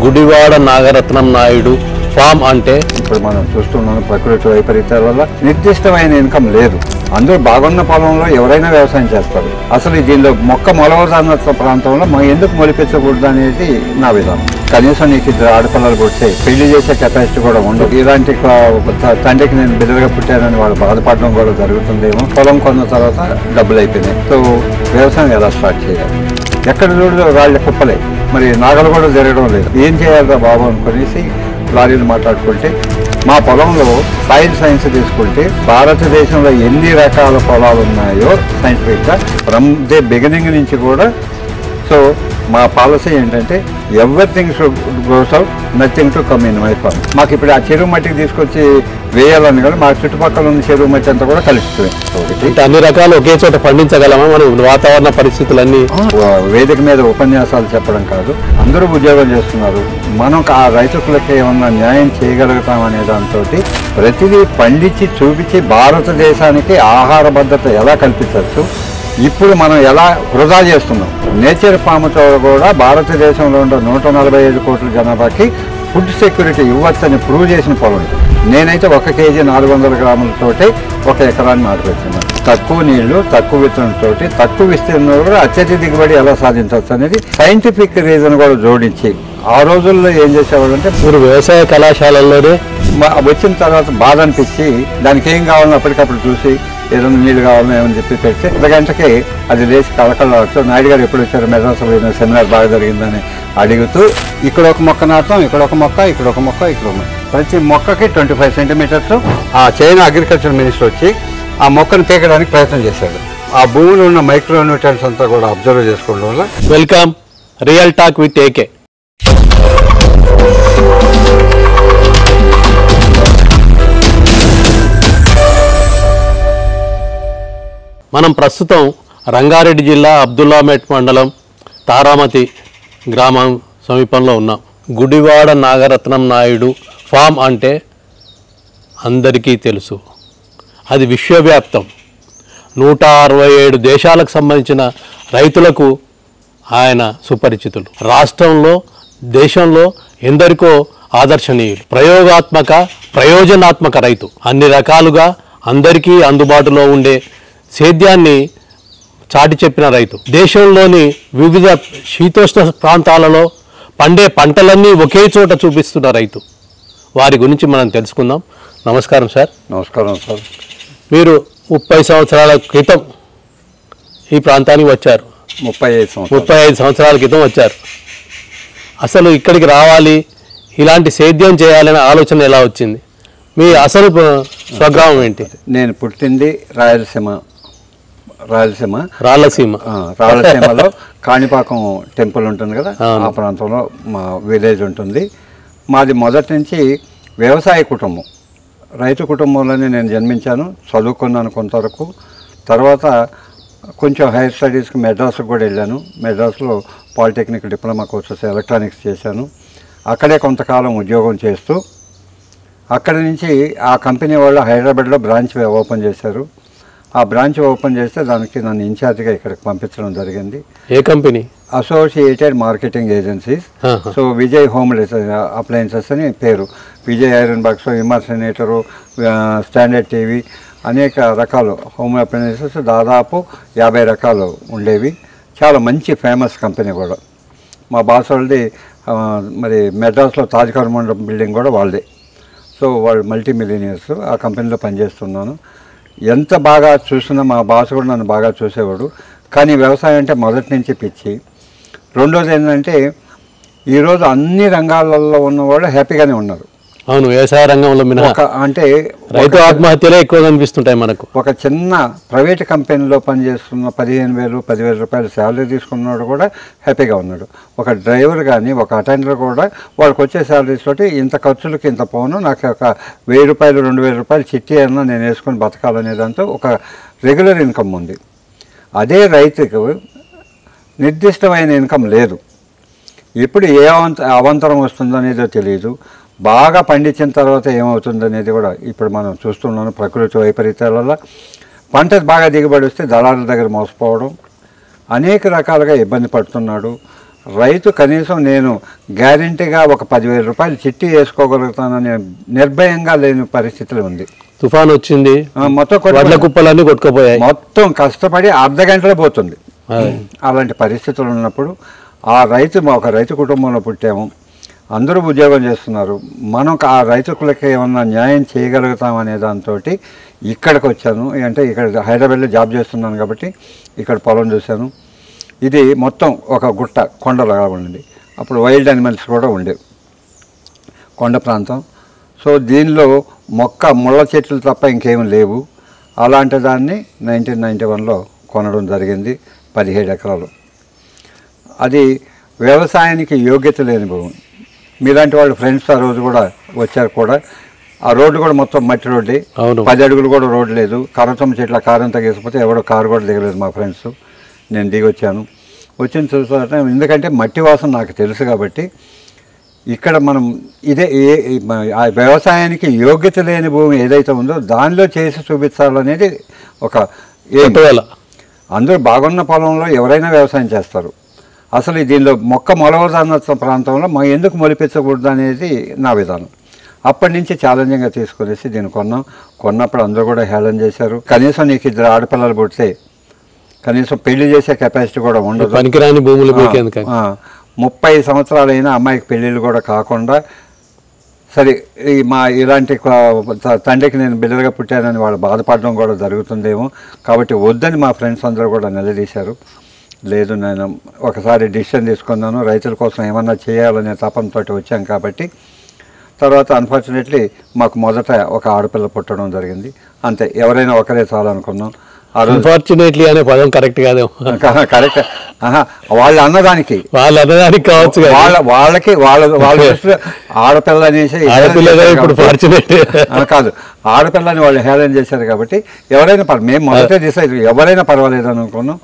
Gudivada Nagaratnam Naidu form అంటే ఇప్పుడు మనం చూస్తున్నాం ప్రకృతి వైపరీత్యాల వల్ల నిర్దిష్టమైన ఇన్కమ్ లేదు. అందరూ బాగున్న పొలంలో ఎవరైనా వ్యవసాయం చేస్తారు. అసలు దీనిలో మొక్క మొలవదన్న ప్రాంతంలో ఎందుకు మొలిపించకూడదు అనేది నా విధానం. కనీసం నీకు ఇద్దరు ఆడపిల్లలు పుట్టే పెళ్లి చేసే కెపాసిటీ కూడా ఉండదు. ఇలాంటి తండ్రికి నేను బిడ్డగా పుట్టానని వాళ్ళు బాధపడడం కూడా జరుగుతుందేమో. పొలం కొన్న తర్వాత డబ్బులు అయిపోయినాయి. సో వ్యవసాయం ఎలా స్టార్ట్ చేయాలి? ఎక్కడ చూడదు వాళ్ళ కుప్పలే. మరి నాగలు కూడా జరగడం లేదు. ఏం చేయాలరా బాబు అనుకునేసి లారీలు మాట్లాడుకుంటే మా పొలంలో సాయిల్ సైన్స్ తీసుకుంటే భారతదేశంలో ఎన్ని రకాల పొలాలు ఉన్నాయో సైంటిఫిక్గా ఫ్రమ్ ది బిగినింగ్ నుంచి కూడా. సో మా పాలసీ ఏంటంటే everything should goes out, nothing to come in my farm. మాకు ఇప్పుడు ఆ చెరువు మట్టికి తీసుకొచ్చి వేయాలని కూడా మా చుట్టుపక్కల ఉన్న చెరువు మట్టి అంతా కూడా కలుస్తుంది. అన్ని రకాలు ఒకే చోట పండించగలమా మనం? వాతావరణ పరిస్థితులన్నీ వేదిక మీద ఉపన్యాసాలు చెప్పడం కాదు, అందరూ ఉద్యోగం చేస్తున్నారు. మనం ఆ రైతులకి ఏమన్నా న్యాయం చేయగలుగుతాం అనే దాంతో ప్రతిదీ పండించి చూపించి భారతదేశానికి ఆహార భద్రత ఎలా కల్పించవచ్చు, ఇప్పుడు మనం ఎలా వృధా చేస్తున్నాం. నేచర్ ఫామ్తో కూడా భారతదేశంలో ఉన్న 145 కోట్ల జనాభాకి ఫుడ్ సెక్యూరిటీ ఇవ్వచ్చని ప్రూవ్ చేసిన పొలం. నేనైతే 1 కేజీ 400 గ్రాములతోటి 1 ఎకరాన్ని నాటుపెడుతున్నాను. తక్కువ నీళ్లు, తక్కువ విత్తనంతో తక్కువ విస్తీర్ణంలో కూడా అత్యధిక దిగుబడి ఎలా సాధించవచ్చు అనేది సైంటిఫిక్ రీజన్ కూడా జోడించి ఆ రోజుల్లో ఏం చేసేవాళ్ళు అంటే మీరు వ్యవసాయ కళాశాలల్లోనే వచ్చిన తర్వాత బాధ అనిపించి దానికి ఏం కావాలని అప్పటికప్పుడు చూసి ఏదైనా నీళ్ళు కావాలని ఏమని చెప్పి పెడితే 1 గంటకి అది లేచి కళకళ. నాయుడు గారు ఎప్పుడు వచ్చారు మెడ్రాస్లో సెమినార్ బాగా జరిగిందని అడుగుతూ ఇక్కడ ఒక మొక్క నాటం, ఇక్కడ ఒక మొక్క, ఇక్కడ ఒక మొక్క, ఇక్కడ ఒక మొక్క, ప్రతి మొక్కకి 25 సెంటీమీటర్స్. ఆ చైనా అగ్రికల్చర్ మినిస్టర్ వచ్చి ఆ మొక్కను పీకడానికి ప్రయత్నం చేశాడు. ఆ భూమిలో ఉన్న మైక్రో న్యూట్రియన్స్ అంతా కూడా అబ్జర్వ్ చేసుకోవడం వల్ల. Welcome real talk with AK. మనం ప్రస్తుతం రంగారెడ్డి జిల్లా అబ్దుల్లాపేట్ మండలం తారామతి గ్రామం సమీపంలో ఉన్నాం. గుడివాడ నాగరత్నం నాయుడు ఫామ్ అంటే అందరికీ తెలుసు. అది విశ్వవ్యాప్తం. 167 దేశాలకు సంబంధించిన రైతులకు ఆయన సుపరిచితులు. రాష్ట్రంలో దేశంలో ఎందరికో ఆదర్శనీయులు. ప్రయోజనాత్మక రైతు. అన్ని రకాలుగా అందరికీ అందుబాటులో ఉండే సేద్యాన్ని చాటి చెప్పిన రైతు. దేశంలోని వివిధ శీతోష్ణ ప్రాంతాలలో పండే పంటలన్నీ ఒకే చోట చూపిస్తున్న రైతు. వారి గురించి మనం తెలుసుకుందాం. నమస్కారం సార్. నమస్కారం సార్. మీరు 30 సంవత్సరాల క్రితం ఈ ప్రాంతానికి వచ్చారు. 35 సంవత్సరాల క్రితం వచ్చారు. అసలు ఇక్కడికి రావాలి, ఇలాంటి సేద్యం చేయాలనే ఆలోచన ఎలా వచ్చింది? మీ అసలు స్వగ్రామం ఏంటి? నేను పుట్టింది రాయలసీమలో కాణిపాకం టెంపుల్ ఉంటుంది కదా, ఆ ప్రాంతంలో మా విలేజ్ ఉంటుంది. మాది మొదటి నుంచి వ్యవసాయ కుటుంబం, రైతు కుటుంబంలోనే నేను జన్మించాను. చదువుకున్నాను కొంతవరకు. తర్వాత కొంచెం హైయర్ స్టడీస్కి మెడ్రాస్కి కూడా వెళ్ళాను. మెడ్రాస్లో పాలిటెక్నిక్ డిప్లొమా కోర్సెస్ ఎలక్ట్రానిక్స్ చేశాను. అక్కడే కొంతకాలం ఉద్యోగం చేస్తూ అక్కడి నుంచి ఆ కంపెనీ వాళ్ళు హైదరాబాద్లో బ్రాంచ్ ఓపెన్ చేశారు. ఆ బ్రాంచ్ ఓపెన్ చేస్తే దానికి నన్ను ఇన్ఛార్జ్గా ఇక్కడికి పంపించడం జరిగింది. ఏ company? Associated marketing agencies. So Vijay home appliances అని పేరు. విజయ్ ఐరన్ బాక్స్, ఇమర్సినేటరు, స్టాండర్డ్ టీవీ, అనేక రకాలు హోమ్ అప్లయన్సెస్ దాదాపు 50 రకాలు ఉండేవి. చాలా మంచి ఫేమస్ కంపెనీ కూడా. మా బాస్ వాళ్ళది మరి మెడ్రాస్లో తాజ్ కర్మండలం బిల్డింగ్ కూడా వాళ్ళదే. సో వాళ్ళు మల్టీ మిలియనియర్స్. ఆ కంపెనీలో పనిచేస్తున్నాను. ఎంత బాగా చూసినా మా బాస్ కూడా నన్ను బాగా చూసేవాడు. కానీ వ్యవసాయం అంటే మొదటి నుంచి పిచ్చి. రెండోది ఏంటంటే ఈరోజు అన్ని రంగాలలో ఉన్నవాళ్ళు హ్యాపీగానే ఉన్నారు. అవును, వ్యవసాయ రంగంలో అంటే రైతు ఆత్మహత్యలే ఎక్కువ కనిపిస్తుంటాయి మనకు. ఒక చిన్న ప్రైవేట్ కంపెనీలో పనిచేస్తున్న 15,000-10,000 రూపాయలు శాలరీ తీసుకున్నాడు కూడా హ్యాపీగా ఉన్నాడు. ఒక డ్రైవర్ కానీ ఒక అటెండర్ కూడా వాళ్ళకి వచ్చే శాలరీస్ తోటి ఇంత ఖర్చులకి ఇంత పోను, నాకు ఒక 1,000 రూపాయలు 2,000 రూపాయలు చిట్టి అన్నా నేను వేసుకొని బతకాలనే దాంతో ఒక రెగ్యులర్ ఇన్కమ్ ఉంది. అదే రైతుకు నిర్దిష్టమైన ఇన్కమ్ లేదు. ఇప్పుడు ఏ అవంతరం వస్తుందో అనేదో తెలియదు. బాగా పండించిన తర్వాత ఏమవుతుందనేది కూడా ఇప్పుడు మనం చూస్తున్నాను. ప్రకృతి వైపరీత్యాల వల్ల పంట బాగా దిగుబడి వస్తే దళారుల దగ్గర మోసపోవడం, అనేక రకాలుగా ఇబ్బంది పడుతున్నాడు. రైతు కనీసం నేను గ్యారెంటీగా ఒక 10,000 రూపాయలు చిట్టి వేసుకోగలుగుతానని నిర్భయంగా లేని పరిస్థితులు ఉంది. తుఫాన్ వచ్చింది, మొత్తం వడ్ల కుప్పలన్నీ కొట్టుకుపోయాయి, మొత్తం కష్టపడి అర్ధ గంటలో పోతుంది. అలాంటి పరిస్థితులు ఉన్నప్పుడు ఆ రైతు ఒక రైతు కుటుంబంలో పుట్టాము, అందరూ ఉద్యోగం చేస్తున్నారు, మనం ఆ రైతులకి ఏమన్నా న్యాయం చేయగలుగుతామనే దాంతో ఇక్కడికి వచ్చాను. అంటే ఇక్కడ హైదరాబాద్లో జాబ్ చేస్తున్నాను కాబట్టి ఇక్కడ పొలం చూశాను. ఇది మొత్తం ఒక గుట్ట కొండలాగా ఉండింది. అప్పుడు వైల్డ్ యానిమల్స్ కూడా ఉండేవి, కొండ ప్రాంతం. సో దీనిలో ముళ్ళ చెట్లు తప్ప ఇంకేమీ లేవు. అలాంటి దాన్ని 1991లో కొనడం జరిగింది, 17 ఎకరాలు. అది వ్యవసాయానికి యోగ్యత లేని భూమి. మీలాంటి వాళ్ళు ఫ్రెండ్స్ ఆ రోజు కూడా వచ్చారు కూడా. ఆ రోడ్డు కూడా మొత్తం మట్టి రోడ్డే, 10 అడుగులు కూడా రోడ్డు లేదు. కర్రతమ్మ చెట్ల కారు అంతా గీసిపోతే ఎవడో కారు కూడా దిగలేదు మా ఫ్రెండ్స్. నేను దిగి వచ్చాను. వచ్చిన చూసాక ఎందుకంటే మట్టి వాసన నాకు తెలుసు కాబట్టి ఇక్కడ మనం ఇదే వ్యవసాయానికి యోగ్యత లేని భూమి ఏదైతే ఉందో దానిలో చేసి చూపించాలనేది ఒక అందరూ బాగున్న పొలంలో ఎవరైనా వ్యవసాయం చేస్తారు. అసలు దీనిలో మొలవదన్న ప్రాంతంలో ఎందుకు మొలిపించకూడదు అనేది నా విధానం. అప్పటి నుంచి ఛాలెంజింగ్గా తీసుకునేసి దీన్ని కొన్నప్పుడు అందరూ కూడా హేళన చేశారు. కనీసం నీకు 2 ఆడపిల్లలు పుడితే కనీసం పెళ్లి చేసే కెపాసిటీ కూడా ఉండదు, పనికిరాని భూములు 30 సంవత్సరాలైనా అమ్మాయికి పెళ్ళిళ్ళు కూడా కాకుండా సరే ఇలాంటి తండ్రికి నేను బిడ్డలుగా పుట్టానని వాళ్ళు బాధపడడం కూడా జరుగుతుందేమో కాబట్టి వద్దని మా ఫ్రెండ్స్ అందరూ కూడా నిలదీశారు. లేదు, నేను ఒకసారి డిసిషన్ తీసుకున్నాను, రైతుల కోసం ఏమన్నా చేయాలనే తపంతో వచ్చాం కాబట్టి. తర్వాత అన్ఫార్చునేట్లీ మాకు మొదట ఒక ఆడపిల్ల పుట్టడం జరిగింది, అంతే. ఎవరైనా ఒకరే చాలనుకున్నాం. అన్ఫార్చునేట్లీ అనే పదం కరెక్ట్ కాదేమో. కరెక్ట్, వాళ్ళు అన్నదానికి కావచ్చు, వాళ్ళకి ఆడపిల్ల అనేసి కాదు, ఆడపిల్లని వాళ్ళు హేళన చేశారు కాబట్టి ఎవరైనా మేము మొదటే డిసైడ్ ఎవరైనా పర్వాలేదు అనుకున్నాం.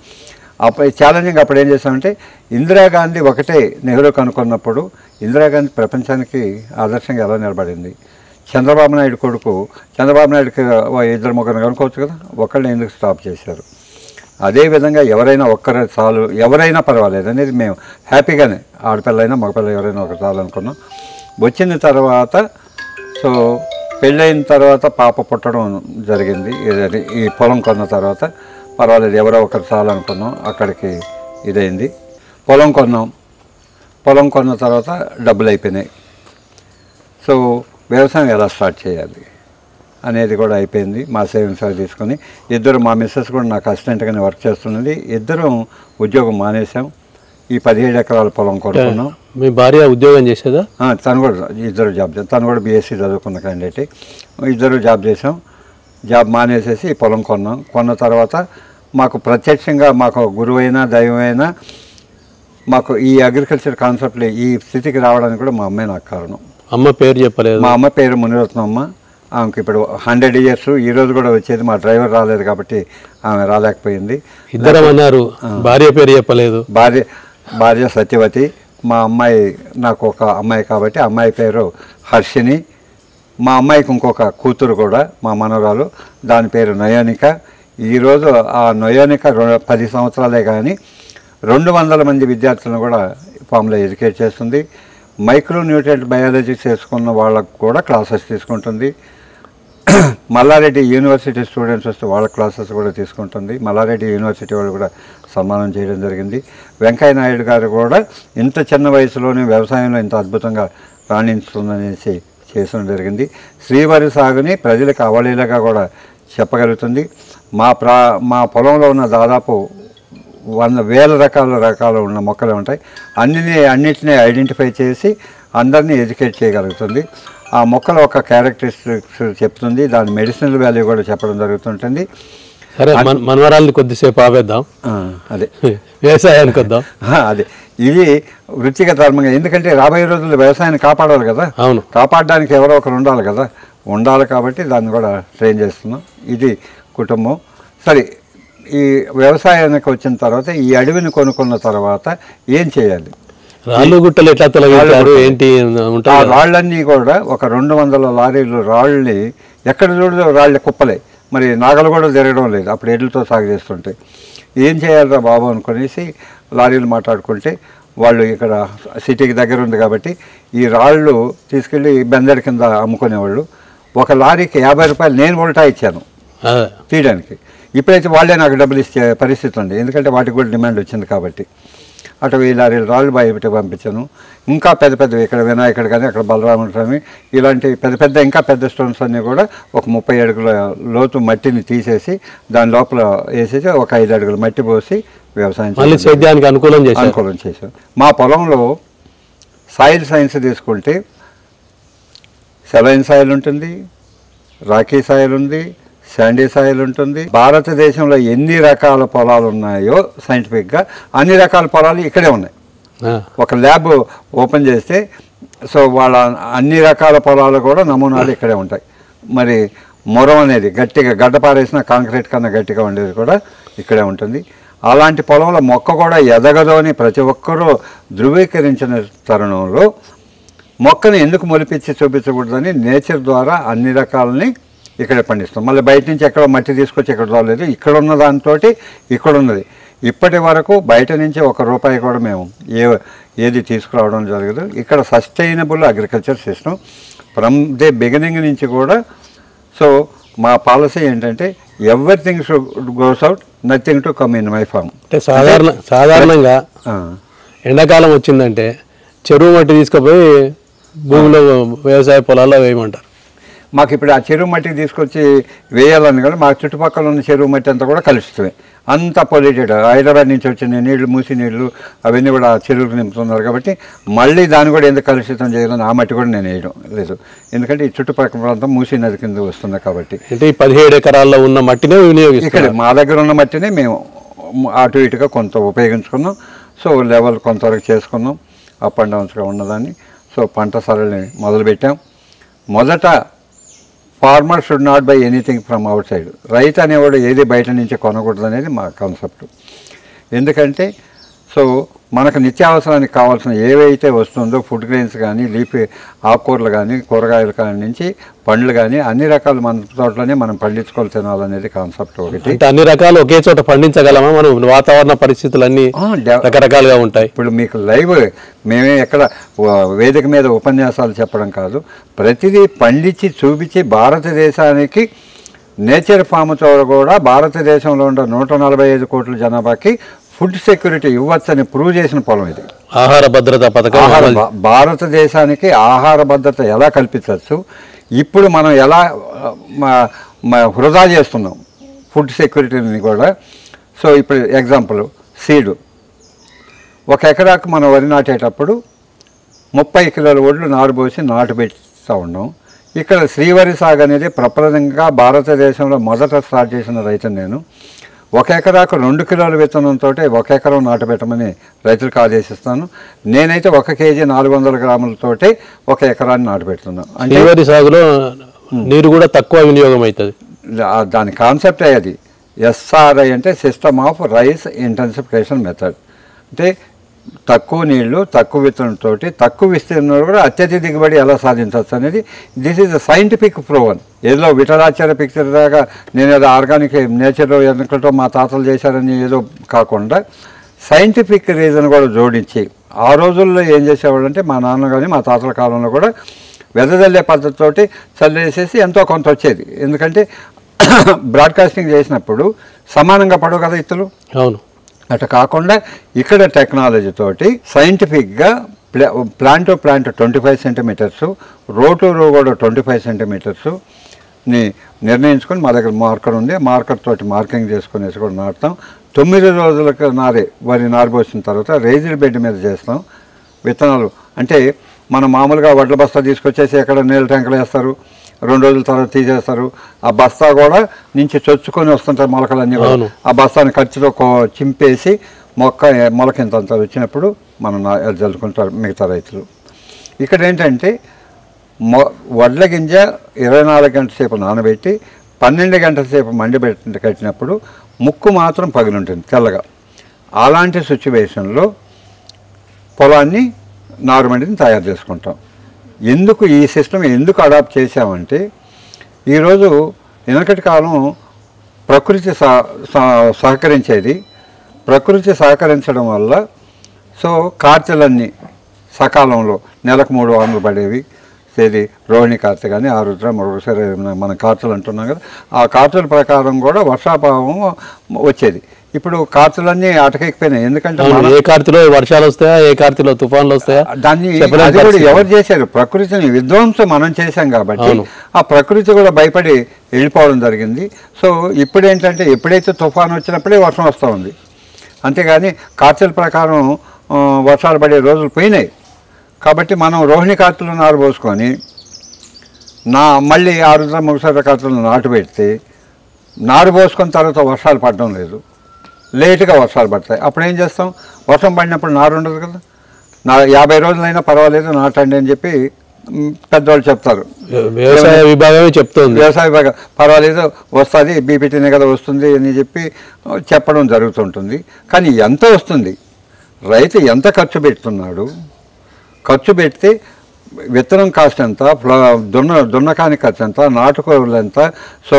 అప్పుడు ఛాలెంజింగ్ అప్పుడు ఏం చేస్తామంటే ఇందిరాగాంధీ ఒకటే నెహ్రూ కనుక్కున్నప్పుడు ఇందిరాగాంధీ ప్రపంచానికి ఆదర్శంగా ఎలా నిలబడింది. చంద్రబాబు నాయుడు కొడుకు చంద్రబాబు నాయుడుకి 2-3 కనుక్కోవచ్చు కదా, ఒకళ్ళని ఎందుకు స్టాప్ చేశారు. అదేవిధంగా ఎవరైనా ఒక్కరే చాలు, ఎవరైనా పర్వాలేదు అనేది మేము హ్యాపీగానే ఆడపిల్లైనా మగపిల్ల ఎవరైనా ఒకరు చాలు అనుకున్నాం. వచ్చిన తర్వాత సో పెళ్ళైన తర్వాత పాప పుట్టడం జరిగింది. ఈ పొలం కొన్న తర్వాత పర్వాలేదు ఎవరో ఒకరు చాలు అనుకున్నాం. అక్కడికి ఇదైంది. పొలం కొన్న తర్వాత డబ్బులు అయిపోయినాయి. సో వ్యవసాయం ఎలా స్టార్ట్ చేయాలి అనేది కూడా అయిపోయింది. మా సేవింగ్స్ అవి తీసుకొని మా మిస్సెస్ కూడా నాకు అసిస్టెంట్గానే వర్క్ చేస్తున్నది. ఇద్దరం ఉద్యోగం మానేసాం. ఈ 17 ఎకరాల పొలం కొనుక్కున్నాం. మీ భార్య ఉద్యోగం చేసేదా? తను కూడా ఇద్దరు జాబ్ చేస్తాం. తను కూడా బీఎస్సీ చదువుకున్న క్యాండిడేట్. ఇద్దరు జాబ్ చేసాం. జాబ్ మానేసేసి ఈ పొలం కొన్న తర్వాత మాకు ప్రత్యక్షంగా మాకు గురువైనా దైవమైనా మాకు ఈ అగ్రికల్చర్ కాన్సెప్ట్లో ఈ స్థితికి రావడానికి కూడా మా అమ్మే నాకు కారణం. అమ్మ పేరు చెప్పలేదు. మా అమ్మ పేరు మునిరత్నమ్మ. ఆమెకి ఇప్పుడు 100 years. ఈ రోజు కూడా వచ్చేది. మా డ్రైవర్ రాలేదు కాబట్టి ఆమె రాలేకపోయింది. ఇద్దరం అన్నారు. భార్య పేరు చెప్పలేదు. భార్య సత్యవతి. మా అమ్మాయి నాకు ఒక అమ్మాయి కాబట్టి అమ్మాయి పేరు హర్షిని. మా అమ్మాయికి ఇంకొక కూతురు కూడా మా మనవరాలు, దాని పేరు నయోనిక. ఈరోజు ఆ నయోనిక 10 సంవత్సరాలే కానీ 200 మంది విద్యార్థులను కూడా ఫామ్లో ఎడ్యుకేట్ చేస్తుంది. మైక్రో న్యూట్రియంట్ బయాలజీ చేసుకున్న వాళ్ళకు కూడా క్లాసెస్ తీసుకుంటుంది. మల్లారెడ్డి యూనివర్సిటీ స్టూడెంట్స్ వస్తే వాళ్ళ క్లాసెస్ కూడా తీసుకుంటుంది. మల్లారెడ్డి యూనివర్సిటీ వాళ్ళు కూడా సన్మానం చేయడం జరిగింది. వెంకయ్య నాయుడు గారు కూడా ఇంత చిన్న వయసులోనే వ్యవసాయంలో ఇంత అద్భుతంగా రాణించుతుందనేసి చేయడం జరిగింది. శ్రీవారి సాగుని ప్రజలకు అవలీలగా కూడా చెప్పగలుగుతుంది. మా పొలంలో ఉన్న దాదాపు 100,000 రకాలు ఉన్న మొక్కలు ఉంటాయి. అన్నిటినీ ఐడెంటిఫై చేసి అందరినీ ఎడ్యుకేట్ చేయగలుగుతుంది. ఆ మొక్కల ఒక క్యారెక్టరిస్టిక్స్ చెప్తుంది. దాని మెడిసినల్ వాల్యూ కూడా చెప్పడం జరుగుతుంటుంది. సరే, మనవరాల్ని కొద్దిసేపు ఆపేద్దాం. అదే వ్యవసాయానికి వద్దాం. అదే ఇది వృత్తిగత ధర్మంగా, ఎందుకంటే రాబోయే రోజుల్లో వ్యవసాయాన్ని కాపాడాలి కదా. అవును, కాపాడడానికి ఎవరో ఒకరు ఉండాలి కదా. ఉండాలి కాబట్టి దాన్ని కూడా ట్రైన్ చేస్తున్నాం. ఇది కుటుంబం. సరే, ఈ వ్యవసాయానికి వచ్చిన తర్వాత ఈ అడవిని కొనుక్కున్న తర్వాత ఏం చేయాలి? రాళ్ళు గుట్టలు ఎట్లా తొలగించారు ఏంటి? రాళ్ళన్నీ కూడా ఒక 200 లారీలు రాళ్ళని ఎక్కడ చూడదు రాళ్ళ కుప్పలే. మరి నాగలు కూడా తిరగడం లేదు. అప్పుడు ఎడ్లతో సాగు చేస్తుంటే ఏం చేయాలిరా బాబు అనుకునేసి లారీలు మాట్లాడుకుంటే వాళ్ళు ఇక్కడ సిటీకి దగ్గర ఉంది కాబట్టి ఈ రాళ్ళు తీసుకెళ్ళి బెందడి కింద అమ్ముకునేవాళ్ళు. ఒక లారీకి 50 రూపాయలు నేను ఉల్టా ఇచ్చాను తీయడానికి. ఇప్పుడైతే వాళ్ళే నాకు డబ్బులు ఇచ్చే పరిస్థితి ఉంది, ఎందుకంటే వాటికి కూడా డిమాండ్ వచ్చింది కాబట్టి. అటు 1000 లారీలు రాళ్ళు బయట పంపించాను. ఇంకా పెద్ద పెద్దవి ఇక్కడ వినాయకుడు కానీ అక్కడ బలరాముడు స్వామి ఇలాంటి పెద్ద ఇంకా పెద్ద స్టోన్స్ అన్నీ కూడా ఒక 30 అడుగుల లోతు మట్టిని తీసేసి దాని లోపల వేసేసి ఒక 5 అడుగుల మట్టి పోసి వ్యవసాయం సేద్యానికి అనుకూలం చేశాం. మా పొలంలో సాయిల్ సైన్స్ తీసుకుంటే సెలైన్ సాయిల్ ఉంటుంది, రాకీ సాయిల్ ఉంది, శాండీ సాయిల్ ఉంటుంది. భారతదేశంలో ఎన్ని రకాల పొలాలు ఉన్నాయో సైంటిఫిక్గా అన్ని రకాల పొలాలు ఇక్కడే ఉన్నాయి. ఒక ల్యాబ్ ఓపెన్ చేస్తే సో వాళ్ళ అన్ని రకాల పొలాలు కూడా నమూనాలు ఇక్కడే ఉంటాయి. మరి మొరం అనేది గట్టిగా గడ్డపారేసిన కాంక్రీట్ కన్నా గట్టిగా ఉండేది కూడా ఇక్కడే ఉంటుంది. అలాంటి పొలంలో మొక్క కూడా ఎదగదు అని ప్రతి ఒక్కరూ ధృవీకరించిన తరుణంలో మొక్కను ఎందుకు మొలిపించి చూపించకూడదని నేచర్ ద్వారా అన్ని రకాలని ఇక్కడే పండిస్తాం. మళ్ళీ బయట నుంచి ఎక్కడో మట్టి తీసుకొచ్చి ఇక్కడ రాలేదు, ఇక్కడ ఉన్న దాంతో ఇక్కడ ఉన్నది. ఇప్పటి వరకు బయట నుంచి ₹1 కూడా మేము ఏది తీసుకురావడం జరగదు. ఇక్కడ sustainable agriculture system from the beginning నుంచి కూడా. సో మా పాలసీ ఏంటంటే everything should goes out, nothing to come in my farm. అంటే సాధారణంగా ఎండాకాలం వచ్చిందంటే చెరువు మట్టి తీసుకుపోయి భూమిలో వ్యవసాయ పొలాల్లో వేయమంటారు. మాకు ఇప్పుడు ఆ చెరువు మట్టికి తీసుకొచ్చి వేయాలని కూడా మా చుట్టుపక్కల ఉన్న చెరువు మట్టి అంతా కూడా కలుస్తుంది. అంత పొల్యూటెడ్, హైదరాబాద్ నుంచి వచ్చిన నీళ్లు, మూసి నీళ్లు అవన్నీ కూడా ఆ చెరువులకు నింపుతున్నారు. కాబట్టి మళ్ళీ దాన్ని కూడా ఎందుకు కలుషితం చేయాలని ఆ మట్టి కూడా నేను వేయడం లేదు, ఎందుకంటే ఈ చుట్టుపక్కల ప్రాంతం మూసి నది కింద వస్తుంది కాబట్టి. అంటే ఈ 17 ఎకరాల్లో ఉన్న మట్టినే వినియోగిస్తాం. ఇక్కడ మా దగ్గర ఉన్న మట్టినే మేము అటు ఇటుగా కొంత ఉపయోగించుకున్నాం. సో లెవెల్ కొంతవరకు చేసుకున్నాం, అప్ అండ్ డౌన్స్గా ఉన్నదాన్ని. సో పంట సరళిని మొదలుపెట్టాం. మొదట farmer should not buy anything from outside. రైతు అనేవాడు ఏది బయట నుంచి కొనకూడదు అనేది మా కాన్సెప్ట్. ఎందుకంటే సో మనకు నిత్యావసరానికి కావాల్సిన ఏవైతే వస్తుందో ఫుడ్ గ్రెయిన్స్ కానీ, లీఫీ ఆకుకూరలు కానీ, కూరగాయలు కానీ నుంచి పండ్లు కానీ అన్ని రకాలు మన తోటలోనే మనం పండించుకొని తినాలనేది కాన్సెప్ట్ ఒకటి. అన్ని రకాలు ఒకే చోట పండించగలమా? మనం వాతావరణ పరిస్థితులన్నీ రకరకాలుగా ఉంటాయి. ఇప్పుడు మీకు లైవ్ మేమే ఎక్కడ వేదిక మీద ఉపన్యాసాలు చెప్పడం కాదు, ప్రతిదీ పండించి చూపించి భారతదేశానికి నేచర్ ఫామ్తో కూడా భారతదేశంలో ఉన్న 145 కోట్ల జనాభాకి ఫుడ్ సెక్యూరిటీ ఇవ్వచ్చని ప్రూవ్ చేసిన పొలం ఇది. ఆహార భద్రత పథకం భారతదేశానికి ఆహార భద్రత ఎలా కల్పించవచ్చు, ఇప్పుడు మనం ఎలా వృధా చేస్తున్నాం ఫుడ్ సెక్యూరిటీని కూడా. సో ఇప్పుడు ఎగ్జాంపుల్ సీడు, 1 ఎకరాకు మనం వరి నాటేటప్పుడు 30 కిలోల ఒడ్లు నారు పోసి నాటు పెడుతూ ఉన్నాం. ఇక్కడ శ్రీవరి సాగు అనేది ప్రప్రదంగా భారతదేశంలో మొదట స్టార్ట్ చేసిన రైతును నేను. 1 ఎకరాకు 2 కిలోల విత్తనంతో 1 ఎకరం నాటబెట్టమని రైతులకు ఆదేశిస్తాను. నేనైతే 1 కేజీ 400 గ్రాములతోటి 1 ఎకరాన్ని నాటబెడుతున్నాను. అంటే సాగులో నీరు కూడా తక్కువ వినియోగం అవుతుంది. దాని కాన్సెప్ట్ అది SRI అంటే system of rice intensification method. అంటే తక్కువ నీళ్లు, తక్కువ విత్తనంతో తక్కువ విస్తీర్ణంలో కూడా అత్యధిక దిగుబడి ఎలా సాధించవచ్చు అనేది this is a scientific proven. ఏదో విఠలాచార్య పిక్చర్ దాకా నేను ఏదో ఆర్గానిక్ నేచర్లో ఎందుకంటే మా తాతలు చేశారని ఏదో కాకుండా సైంటిఫిక్ రీజన్ కూడా జోడించి ఆ రోజుల్లో ఏం చేసేవాళ్ళు అంటే మా నాన్న కానీ మా తాతల కాలంలో కూడా వెదజల్లే పద్ధతితోటి చల్లేసేసి ఎంతో కొంత వచ్చేది. ఎందుకంటే బ్రాడ్కాస్టింగ్ చేసినప్పుడు సమానంగా పడవు కదా ఇత్తులు. అవును, అట్లా కాకుండా ఇక్కడ టెక్నాలజీతోటి సైంటిఫిక్గా plant to plant 25 centimeters, row to row కూడా 25 సెంటీమీటర్స్ని నిర్ణయించుకొని మా దగ్గర మార్కర్ ఉంది. మార్కర్ తోటి మార్కింగ్ చేసుకునేసి కూడా నాటుతాం. 9 రోజులకు వరి నారబోసిన తర్వాత రేజిడ్ బెడ్ మీద చేస్తాం. విత్తనాలు అంటే మనం మామూలుగా వడ్ల బస్తా తీసుకొచ్చేసి ఎక్కడ నీళ్ళ ట్యాంకులు వేస్తారు, 2 రోజుల తర్వాత తీసేస్తారు. ఆ బస్తా కూడా నుంచి చొచ్చుకొని వస్తుంటాయి మొలకలన్నీ కూడా. ఆ బస్తాని ఖర్చుతో చింపేసి మొలకింత వచ్చినప్పుడు మనం జల్లుకుంటారు మిగతా రైతులు. ఇక్కడ ఏంటంటే వడ్ల గింజ 24 గంటల సేపు నానబెట్టి 12 గంటల సేపు మండిపెట్టి కట్టినప్పుడు ముక్కు మాత్రం పగిలుంటుంది తెల్లగా. అలాంటి సిచ్యువేషన్లో పొలాన్ని నారుమడిని తయారు చేసుకుంటాం. ఎందుకు ఈ సిస్టమ్ ఎందుకు అడాప్ట్ చేశామంటే ఈరోజు వెనకటి కాలం ప్రకృతి సహకరించేది. ప్రకృతి సహకరించడం వల్ల సో కార్తెలన్నీ సకాలంలో నెలకు 300 పడేవి. ఇది రోహిణి కార్తె కానీ ఆరుద్ర మరొకసారి మనం కార్తెలు అంటున్నాం కదా, ఆ కార్తెల ప్రకారం కూడా వర్షాభావం వచ్చేది. ఇప్పుడు కార్తెలన్నీ అటకెక్కిపోయినాయి. ఎందుకంటే ఏ కార్తెలో వర్షాలు వస్తాయా, ఏ కార్తెలో తుఫాన్లు వస్తాయా, దాన్ని అది కూడా ఎవరు చేశారు? ప్రకృతిని విధ్వంసం మనం చేశాం కాబట్టి ఆ ప్రకృతి కూడా భయపడి వెళ్ళిపోవడం జరిగింది. సో ఇప్పుడు ఏంటంటే ఎప్పుడైతే తుఫాను వచ్చినప్పుడే వర్షం వస్తూ ఉంది, అంతేగాని కార్తెల ప్రకారం వర్షాలు పడే రోజులు పోయినాయి. కాబట్టి మనం రోహిణి కార్తెలు నారు పోసుకొని మళ్ళీ ఆరుద్ర ముగిసర కార్తెలు నాటు పెడితే నారు పోసుకున్న తర్వాత వర్షాలు పడడం లేదు, లేటుగా వర్షాలు పడతాయి. అప్పుడు ఏం చేస్తాం? వర్షం పడినప్పుడు నారు ఉండదు కదా. 50 రోజులైనా పర్వాలేదు నాటండి అని చెప్పి పెద్దవాళ్ళు చెప్తారు. వ్యవసాయ విభాగమే చెప్తుంది, వ్యవసాయ విభాగం పర్వాలేదు వస్తుంది, బీపీటీనే కదా వస్తుంది అని చెప్పి చెప్పడం జరుగుతుంటుంది. కానీ ఎంత వస్తుంది? రైతు ఎంత ఖర్చు పెడుతున్నాడు? ఖర్చు పెడితే విత్తనం కాస్ట్ ఎంత, దున్నకానికి ఖర్చు ఎంత, నాటుకోవలు ఎంత, సో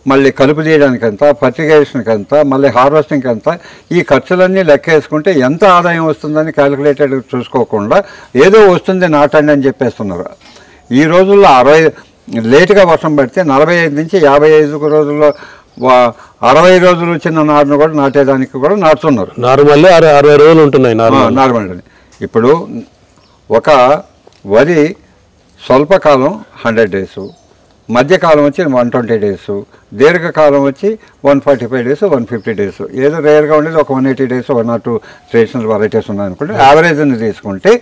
మళ్ళీ కలుపు తీయడానికి ఎంత, ఫర్టిగేషన్కి ఎంత, మళ్ళీ హార్వెస్టింగ్కి ఎంత, ఈ ఖర్చులన్నీ లెక్కేసుకుంటే ఎంత ఆదాయం వస్తుందని క్యాలిక్యులేటెడ్ చూసుకోకుండా ఏదో వస్తుంది నాటండి అని చెప్పేస్తున్నారు. ఈ రోజుల్లో లేటుగా వర్షం పడితే 45 నుంచి 55 రోజుల్లో 60 రోజులు చిన్న నారును కూడా నాటేదానికి కూడా నాటుతున్నారు. నార్మల్లీ 60 రోజులు ఉంటున్నాయి నార్మల్. ఇప్పుడు ఒక వరి స్వల్పకాలం 100 డేసు, మధ్యకాలం వచ్చి 120 డేసు, దీర్ఘకాలం వచ్చి 145 డేస్, 150 డేస్, ఏదో రేర్గా ఉండేది ఒక 180 డేస్, 1 or 2 ట్రెడిషనల్ వెరైటీస్ ఉన్నాయనుకుంటే యావరేజ్ని తీసుకుంటే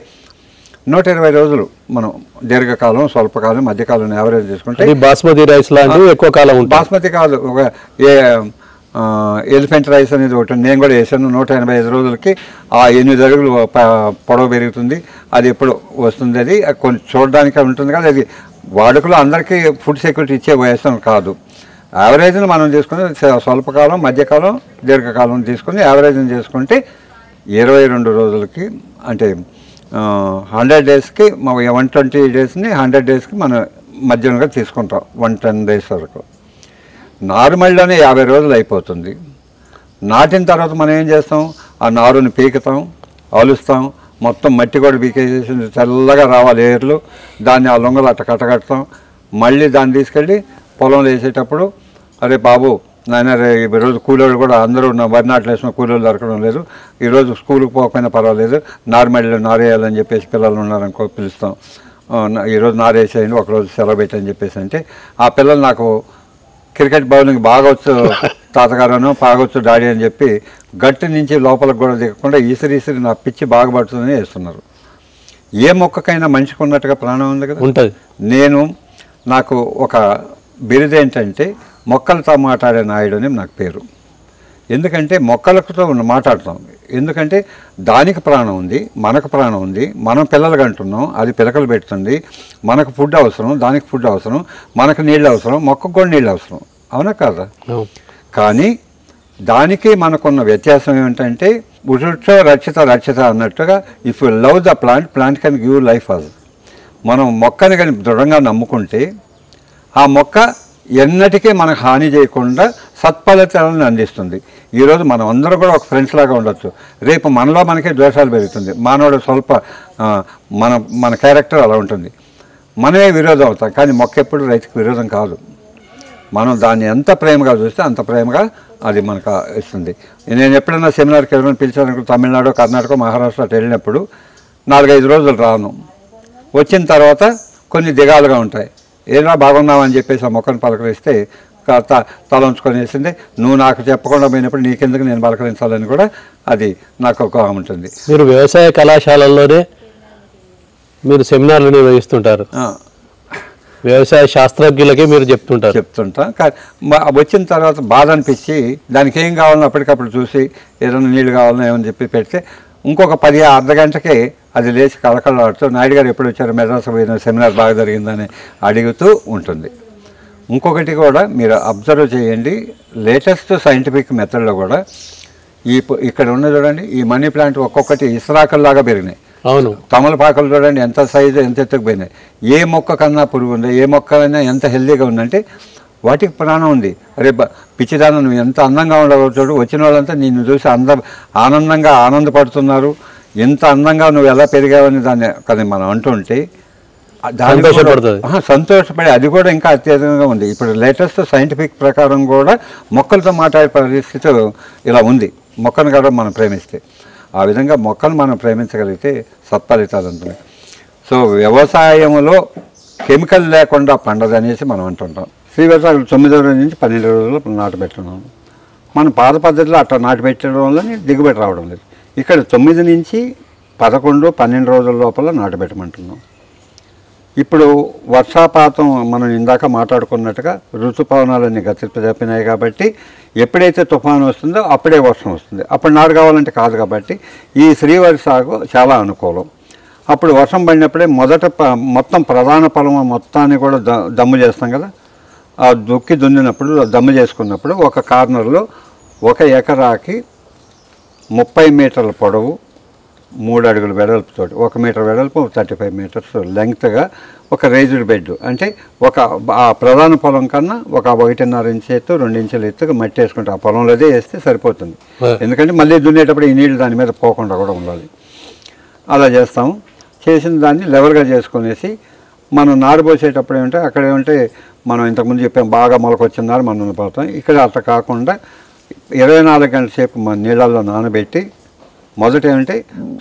120 రోజులు మనం దీర్ఘకాలం, స్వల్పకాలం, మధ్యకాలం యావరేజ్ తీసుకుంటే బాస్మతి రైస్ లాంటివి ఎక్కువ కాలం ఉంటుంది. బాస్మతి కాదు, ఒక ఎలిఫెంట్ రైస్ అనేది ఒకటి నేను కూడా వేసాను. 185 రోజులకి ఆ 8 అడుగులు పొడవు పెరుగుతుంది. అది ఎప్పుడు వస్తుంది? అది కొంచెం చూడడానికి ఉంటుంది కదా, అది వాడుకలో అందరికీ ఫుడ్ సెక్యూరిటీ ఇచ్చే వయసు కాదు. యావరేజ్ని మనం తీసుకుని స్వల్పకాలం, మధ్యకాలం, దీర్ఘకాలం తీసుకుని యావరేజ్ని చేసుకుంటే 22 రోజులకి అంటే 100 డేస్కి 120 డేస్ని 100 డేస్కి మనం మధ్యలో తీసుకుంటాం 110 డేస్ వరకు. నార్మల్లోనే 50 రోజులు అయిపోతుంది. నాటిన తర్వాత మనం ఏం చేస్తాం? ఆ నారుని పీకుతాం, అలుస్తాం, మొత్తం మట్టి కూడా పీకేసేసి తెల్లగా రావాలి ఏర్లు, దాన్ని ఆ లొంగలు కట్టగడతాం. మళ్ళీ దాన్ని తీసుకెళ్ళి పొలంలో వేసేటప్పుడు అరే బాబు నాయన ఈరోజు కూలోళ్ళు కూడా అందరూ వరి నాట్లు వేసిన కూలోళ్ళు దొరకడం లేదు, ఈరోజు స్కూల్కి పోకపోయినా పర్వాలేదు నార్మల్గా నారేయాలని చెప్పేసి పిల్లలు ఉన్నారనుకో పిలుస్తాం, ఈరోజు నారేసేయండి ఒకరోజు సెలవు పెట్టని చెప్పేసి అంటే ఆ పిల్లలు నాకు క్రికెట్ బౌలింగ్ బాగా వచ్చు తాతగారను బాగొచ్చు డాడీ అని చెప్పి గట్టి నుంచి లోపలికి కూడా దిగకుండా ఈసిరి నా పిచ్చి బాగా పడుతుందని వేస్తున్నారు. ఏ మొక్కకైనా మనిషికి ఉన్నట్టుగా ప్రాణం ఉంది కదా ఉంటుంది. నాకు ఒక బిరుదు ఏంటంటే మొక్కలతో మాట్లాడే నాయుడు అని నాకు పేరు. ఎందుకంటే మొక్కలతో మాట్లాడతాం, ఎందుకంటే దానికి ప్రాణం ఉంది, మనకు ప్రాణం ఉంది, మనం పిల్లలు కంటున్నాం, అది పిలకలు పెడుతుంది, మనకు ఫుడ్ అవసరం, దానికి ఫుడ్ అవసరం, మనకు నీళ్ళు అవసరం, మొక్కకు కూడా నీళ్ళు అవసరం, అవునా కాదా? కానీ దానికి మనకున్న వ్యత్యాసం ఏమిటంటే వృక్ష రక్షిత అన్నట్టుగా if you love the plant can give life us. మనం మొక్కని కానీ దృఢంగా నమ్ముకుంటే ఆ మొక్క ఎన్నటికీ మనకు హాని చేయకుండా సత్ఫలితాలను అందిస్తుంది. ఈరోజు మనం అందరూ కూడా ఒక ఫ్రెండ్స్ లాగా ఉండొచ్చు, రేపు మనలో మనకే ద్వేషాలు పెరుగుతుంది. మానవుడు మన క్యారెక్టర్ అలా ఉంటుంది, మనమే విరోధం అవుతాం. కానీ మొక్క ఎప్పుడు రైతుకు విరోధం కాదు. మనం దాన్ని ఎంత ప్రేమగా చూస్తే అంత ప్రేమగా అది మనకు ఇస్తుంది. నేను ఎప్పుడైనా సెమినార్కి ఎవరైనా పిలిచాను తమిళనాడు, కర్ణాటక, మహారాష్ట్ర వెళ్ళినప్పుడు 4-5 రోజులు రాను, వచ్చిన తర్వాత కొన్ని దిగాలుగా ఉంటాయి. ఏదో బాగున్నావని చెప్పేసి ఆ మొక్కను పలకరిస్తే తల ఉంచుకొని వేసింది, నువ్వు నాకు చెప్పకుండా పోయినప్పుడు నీకెందుకు నేను పలకరించాలని కూడా అది నాకు ఒక ఉంటుంది. మీరు వ్యవసాయ కళాశాలల్లోనే మీరు సెమినార్లు నిర్వహిస్తుంటారు, వ్యవసాయ శాస్త్రజ్ఞులకే మీరు చెప్తుంటా. కానీ వచ్చిన తర్వాత బాధ అనిపించి దానికి ఏం కావాలో అప్పటికప్పుడు చూసి ఏదైనా నీళ్ళు కావాలన్నా ఏమని చెప్పి పెడితే ఇంకొక 10 అర్ధగంటకే అది లేచి కళకళలాడుతూ నాయుడు గారు ఎప్పుడు వచ్చారు, మెడ్రాస్ పోయిన సెమినార్ బాగా జరిగిందని అడుగుతూ ఉంటుంది. ఇంకొకటి కూడా మీరు అబ్జర్వ్ చేయండి, లేటెస్ట్ సైంటిఫిక్ మెథడ్లో కూడా ఇక్కడ ఉన్న చూడండి, ఈ మనీ ప్లాంట్ ఒక్కొక్కటి ఇస్రాకల్లాగా పెరిగినాయి. అవును, తమలపాకులు చూడండి ఎంత సైజు ఎంత ఎత్తుకుపోయినాయి. ఏ మొక్క కన్నా పురుగు ఉంది, ఏ మొక్కైనా ఎంత హెల్దీగా ఉందంటే వాటికి ప్రాణం ఉంది. అరే పిచ్చిదానం నువ్వు ఎంత అందంగా ఉండవు చూడు, వచ్చిన వాళ్ళంతా నిన్ను చూసి ఆనందంగా ఆనందపడుతున్నారు. ఇంత అందంగా నువ్వు ఎలా పెరిగావని దాన్ని కానీ మనం అంటుంటే సంతోషపడి అది కూడా ఇంకా అత్యధికంగా ఉంది. ఇప్పుడు లేటెస్ట్ సైంటిఫిక్ ప్రకారం కూడా మొక్కలతో మాట్లాడే పరిస్థితి ఇలా ఉంది. మొక్కను కూడా మనం ప్రేమిస్తే, ఆ విధంగా మొక్కను మనం ప్రేమించగలిగితే సత్ఫలితాలు ఉంటుంది. సో వ్యవసాయంలో కెమికల్ లేకుండా పండదనేసి మనం అంటుంటాం. శ్రీవర్షాలు 9వ రోజు నుంచి 12 రోజులు నాటుపెట్టున్నాం. మనం పాత పద్ధతిలో అట్లా నాటుపెట్టడం వల్ల దిగుబడి రావడం లేదు. ఇక్కడ 9 నుంచి 11, 12 రోజుల లోపల నాటుపెట్టమంటున్నాం. ఇప్పుడు వర్షాపాతం మనం ఇందాక మాట్లాడుకున్నట్టుగా ఋతుపవనాలన్నీ గతింపజాపినాయి కాబట్టి ఎప్పుడైతే తుఫాను వస్తుందో అప్పుడే వర్షం వస్తుంది. అప్పుడు నారు కావాలంటే కాదు కాబట్టి ఈ శ్రీవరి సాగు చాలా అనుకూలం. అప్పుడు వర్షం పడినప్పుడే మొత్తం ప్రధాన పొలం మొత్తాన్ని కూడా దమ్ము చేస్తాం కదా, ఆ దున్నినప్పుడు దమ్ము చేసుకున్నప్పుడు ఒక కార్నర్లో 1 ఎకరాకి 30 మీటర్ల పొడవు 3 అడుగుల వెడల్పుతో 1 మీటర్ వెడల్పు 35 మీటర్స్ లెంగ్త్గా ఒక రేజ్డ్ బెడ్, అంటే ఆ ప్రధాన పొలం కన్నా ఒక 1.5 ఇంచ్ ఎత్తు 2 ఇంచుల ఎత్తుగా మట్టి వేసుకుంటే ఆ పొలంలోదే వేస్తే సరిపోతుంది. ఎందుకంటే మళ్ళీ దున్నేటప్పుడు ఈ నీళ్ళు దాని మీద పోకుండా కూడా ఉండాలి. అలా చేస్తాము. చేసిన దాన్ని లెవెల్గా చేసుకునేసి మనం నారు పోసేటప్పుడు ఏమంటే అక్కడ ఏమంటే మనం ఇంతకుముందు చెప్పాం బాగా మొలకొచ్చిన నారు మనం పోతాం. ఇక్కడ అట్లా కాకుండా 24 గంటల సేపు మన నీళ్ళల్లో నానబెట్టి మొదట ఏమంటే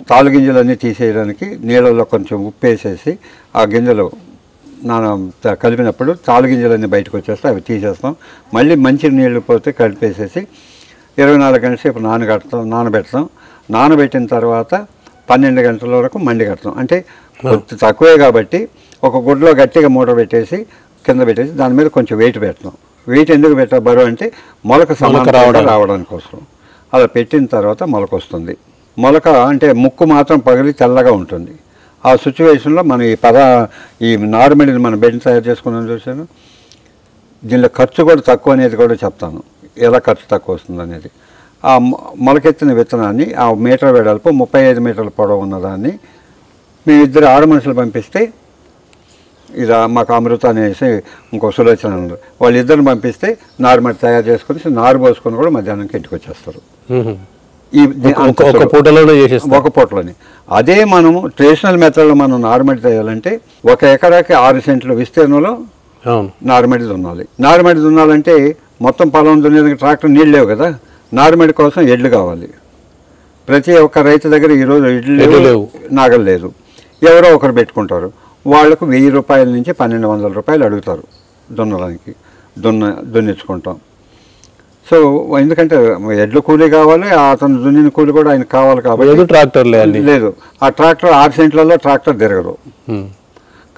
తాలు గింజలన్నీ తీసేయడానికి నీళ్ళల్లో కొంచెం ఉప్పు వేసేసి ఆ గింజలు కలిపినప్పుడు తాలు గింజలన్నీ బయటకు వచ్చేస్తే అవి తీసేస్తాం. మళ్ళీ మంచి నీళ్ళు పోతే కలిపేసేసి 24 గంటల సేపు నానబెడతాం. నానబెట్టిన తర్వాత 12 గంటల వరకు మండి కడతాం. అంటే కొద్ది తక్కువే కాబట్టి ఒక గుడ్లో గట్టిగా మూట పెట్టేసి కింద పెట్టేసి దాని మీద కొంచెం వెయిట్ పెడతాం. వెయిట్ ఎందుకు పెట్టా బరువు అంటే మొలక సమానంగా రావడానికి కోసం. అలా పెట్టిన తర్వాత మొలక వస్తుంది. మొలక అంటే ముక్కు మాత్రం పగిలి తెల్లగా ఉంటుంది. ఆ సిచ్యువేషన్లో మనం ఈ నార్మల్ని మనం బెడ్ తయారు చేసుకున్నాం చూసాను. దీనిలో ఖర్చు కూడా తక్కువ అనేది కూడా చెప్తాను, ఎలా ఖర్చు తక్కువ వస్తుంది అనేది. ఆ మొలకెత్తిన విత్తనాన్ని ఆ మీటర్ వెడల్పు 35 మీటర్ల పొడవు ఉన్నదాన్ని మేము 2 ఆడ మనుషులు పంపిస్తే, ఇది మాకు అమృత అనేసి ఇంకో సులోచన ఉన్నారు, వాళ్ళిద్దరిని పంపిస్తే నార్మల్ తయారు చేసుకుని నారు పోసుకొని కూడా మధ్యాహ్నంకి ఇంటికి వచ్చేస్తారు. ఒక పూటలోనే. అదే మనము ట్రెడిషనల్ మెథడ్లో మనం నారుమడి చేయాలంటే 1 ఎకరాకి 6 సెంట్ల విస్తీర్ణంలో నారుమడి దున్నాలి. నారుమడి దున్నాలంటే మొత్తం పొలం దున్నేందుకు ట్రాక్టర్ నీళ్ళు లేవు కదా, నారుమడి కోసం ఎడ్లు కావాలి. ప్రతి ఒక్క రైతు దగ్గర ఈరోజు ఎడ్లు లేవు, నాగలు లేదు. ఎవరో ఒకరు పెట్టుకుంటారు. వాళ్లకు 1000 రూపాయల నుంచి 1200 రూపాయలు అడుగుతారు దున్నడానికి. దున్నించుకుంటాం. సో ఎందుకంటే ఎడ్ల కూలీ కావాలి, అతను దున్నిన కూలీ కూడా ఆయనకు కావాలి కాబట్టి ట్రాక్టర్ లేదు. ఆ ట్రాక్టర్ 6 సెంట్లలో ట్రాక్టర్ తిరగదు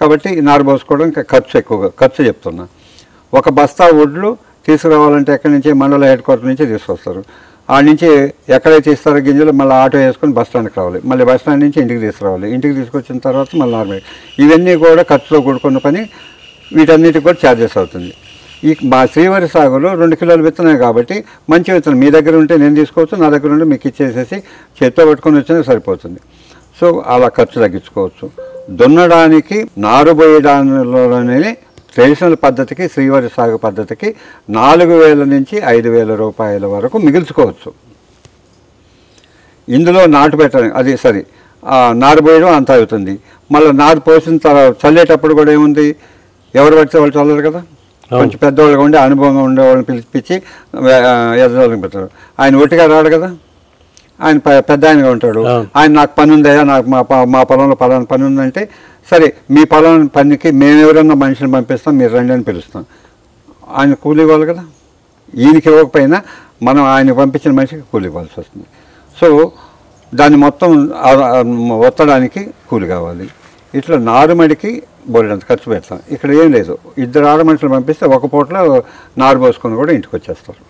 కాబట్టి నారు పోసుకోవడం ఖర్చు ఎక్కువగా చెప్తున్నా. ఒక బస్తా వడ్లు తీసుకురావాలంటే ఎక్కడి నుంచి మండల హెడ్ క్వార్టర్ నుంచి తీసుకొస్తారు. ఆ నుంచి ఎక్కడైతే ఇస్తారో గింజలు మళ్ళీ ఆటో వేసుకొని బస్ స్టాండ్కి రావాలి. మళ్ళీ బస్ స్టాండ్ నుంచి ఇంటికి తీసుకురావాలి. ఇంటికి తీసుకొచ్చిన తర్వాత మళ్ళీ నార్మల్. ఇవన్నీ కూడా ఖర్చుతో కూడుకున్న పని. వీటన్నిటికి కూడా ఛార్జెస్ అవుతుంది. మా శ్రీవరి సాగులో 2 కిలోల విత్తనం కాబట్టి మంచి విత్తనం మీ దగ్గర ఉంటే నేను తీసుకోవచ్చు, నా దగ్గర ఉంటే మీకు ఇచ్చేసేసి చేత్తో పట్టుకొని వచ్చినా సరిపోతుంది. సో అలా ఖర్చు తగ్గించుకోవచ్చు. దున్నడానికి నారు పోయడానిలోనే ట్రెడిషనల్ పద్ధతికి శ్రీవరి సాగు పద్ధతికి 4000 నుంచి 5000 రూపాయల వరకు మిగుల్చుకోవచ్చు. ఇందులో నాటు పెట్టడం అది సరే, నారు పోయడం అంత అవుతుంది. మళ్ళీ నారు పోసిన తర్వాత చల్లేటప్పుడు కూడా ఏముంది, ఎవరు పడితే వాళ్ళు చల్లరు కదా, కొంచెం పెద్దవాళ్ళగా ఉండి అనుభవంగా ఉండేవాళ్ళని పిలిపించి ఎదవాళ్ళని పెట్టారు. ఆయన ఒట్టిగా రాడు కదా, ఆయన పెద్ద ఆయనగా ఉంటాడు. ఆయన నాకు పని ఉందయ్యా, నాకు మా పొలంలో పలానా పని ఉందంటే సరే మీ పొలం పనికి మేము ఎవరన్నా మనిషిని పంపిస్తాం, మీరు రండి అని పిలుస్తాం. ఆయన కూలి ఇవ్వాలి కదా, ఈయనకి ఇవ్వకపోయినా మనం ఆయన పంపించిన మనిషికి కూలి ఇవ్వాల్సి వస్తుంది. సో దాన్ని మొత్తం ఒత్తడానికి కూలి కావాలి. ఇట్లా నారుమడికి బోలెడంత ఖర్చు పెడతాం. ఇక్కడ ఏం లేదు, 2 ఆడ మనుషులు పంపిస్తే ఒక పూటలో నారు పోసుకొని కూడా ఇంటికి వచ్చేస్తారు.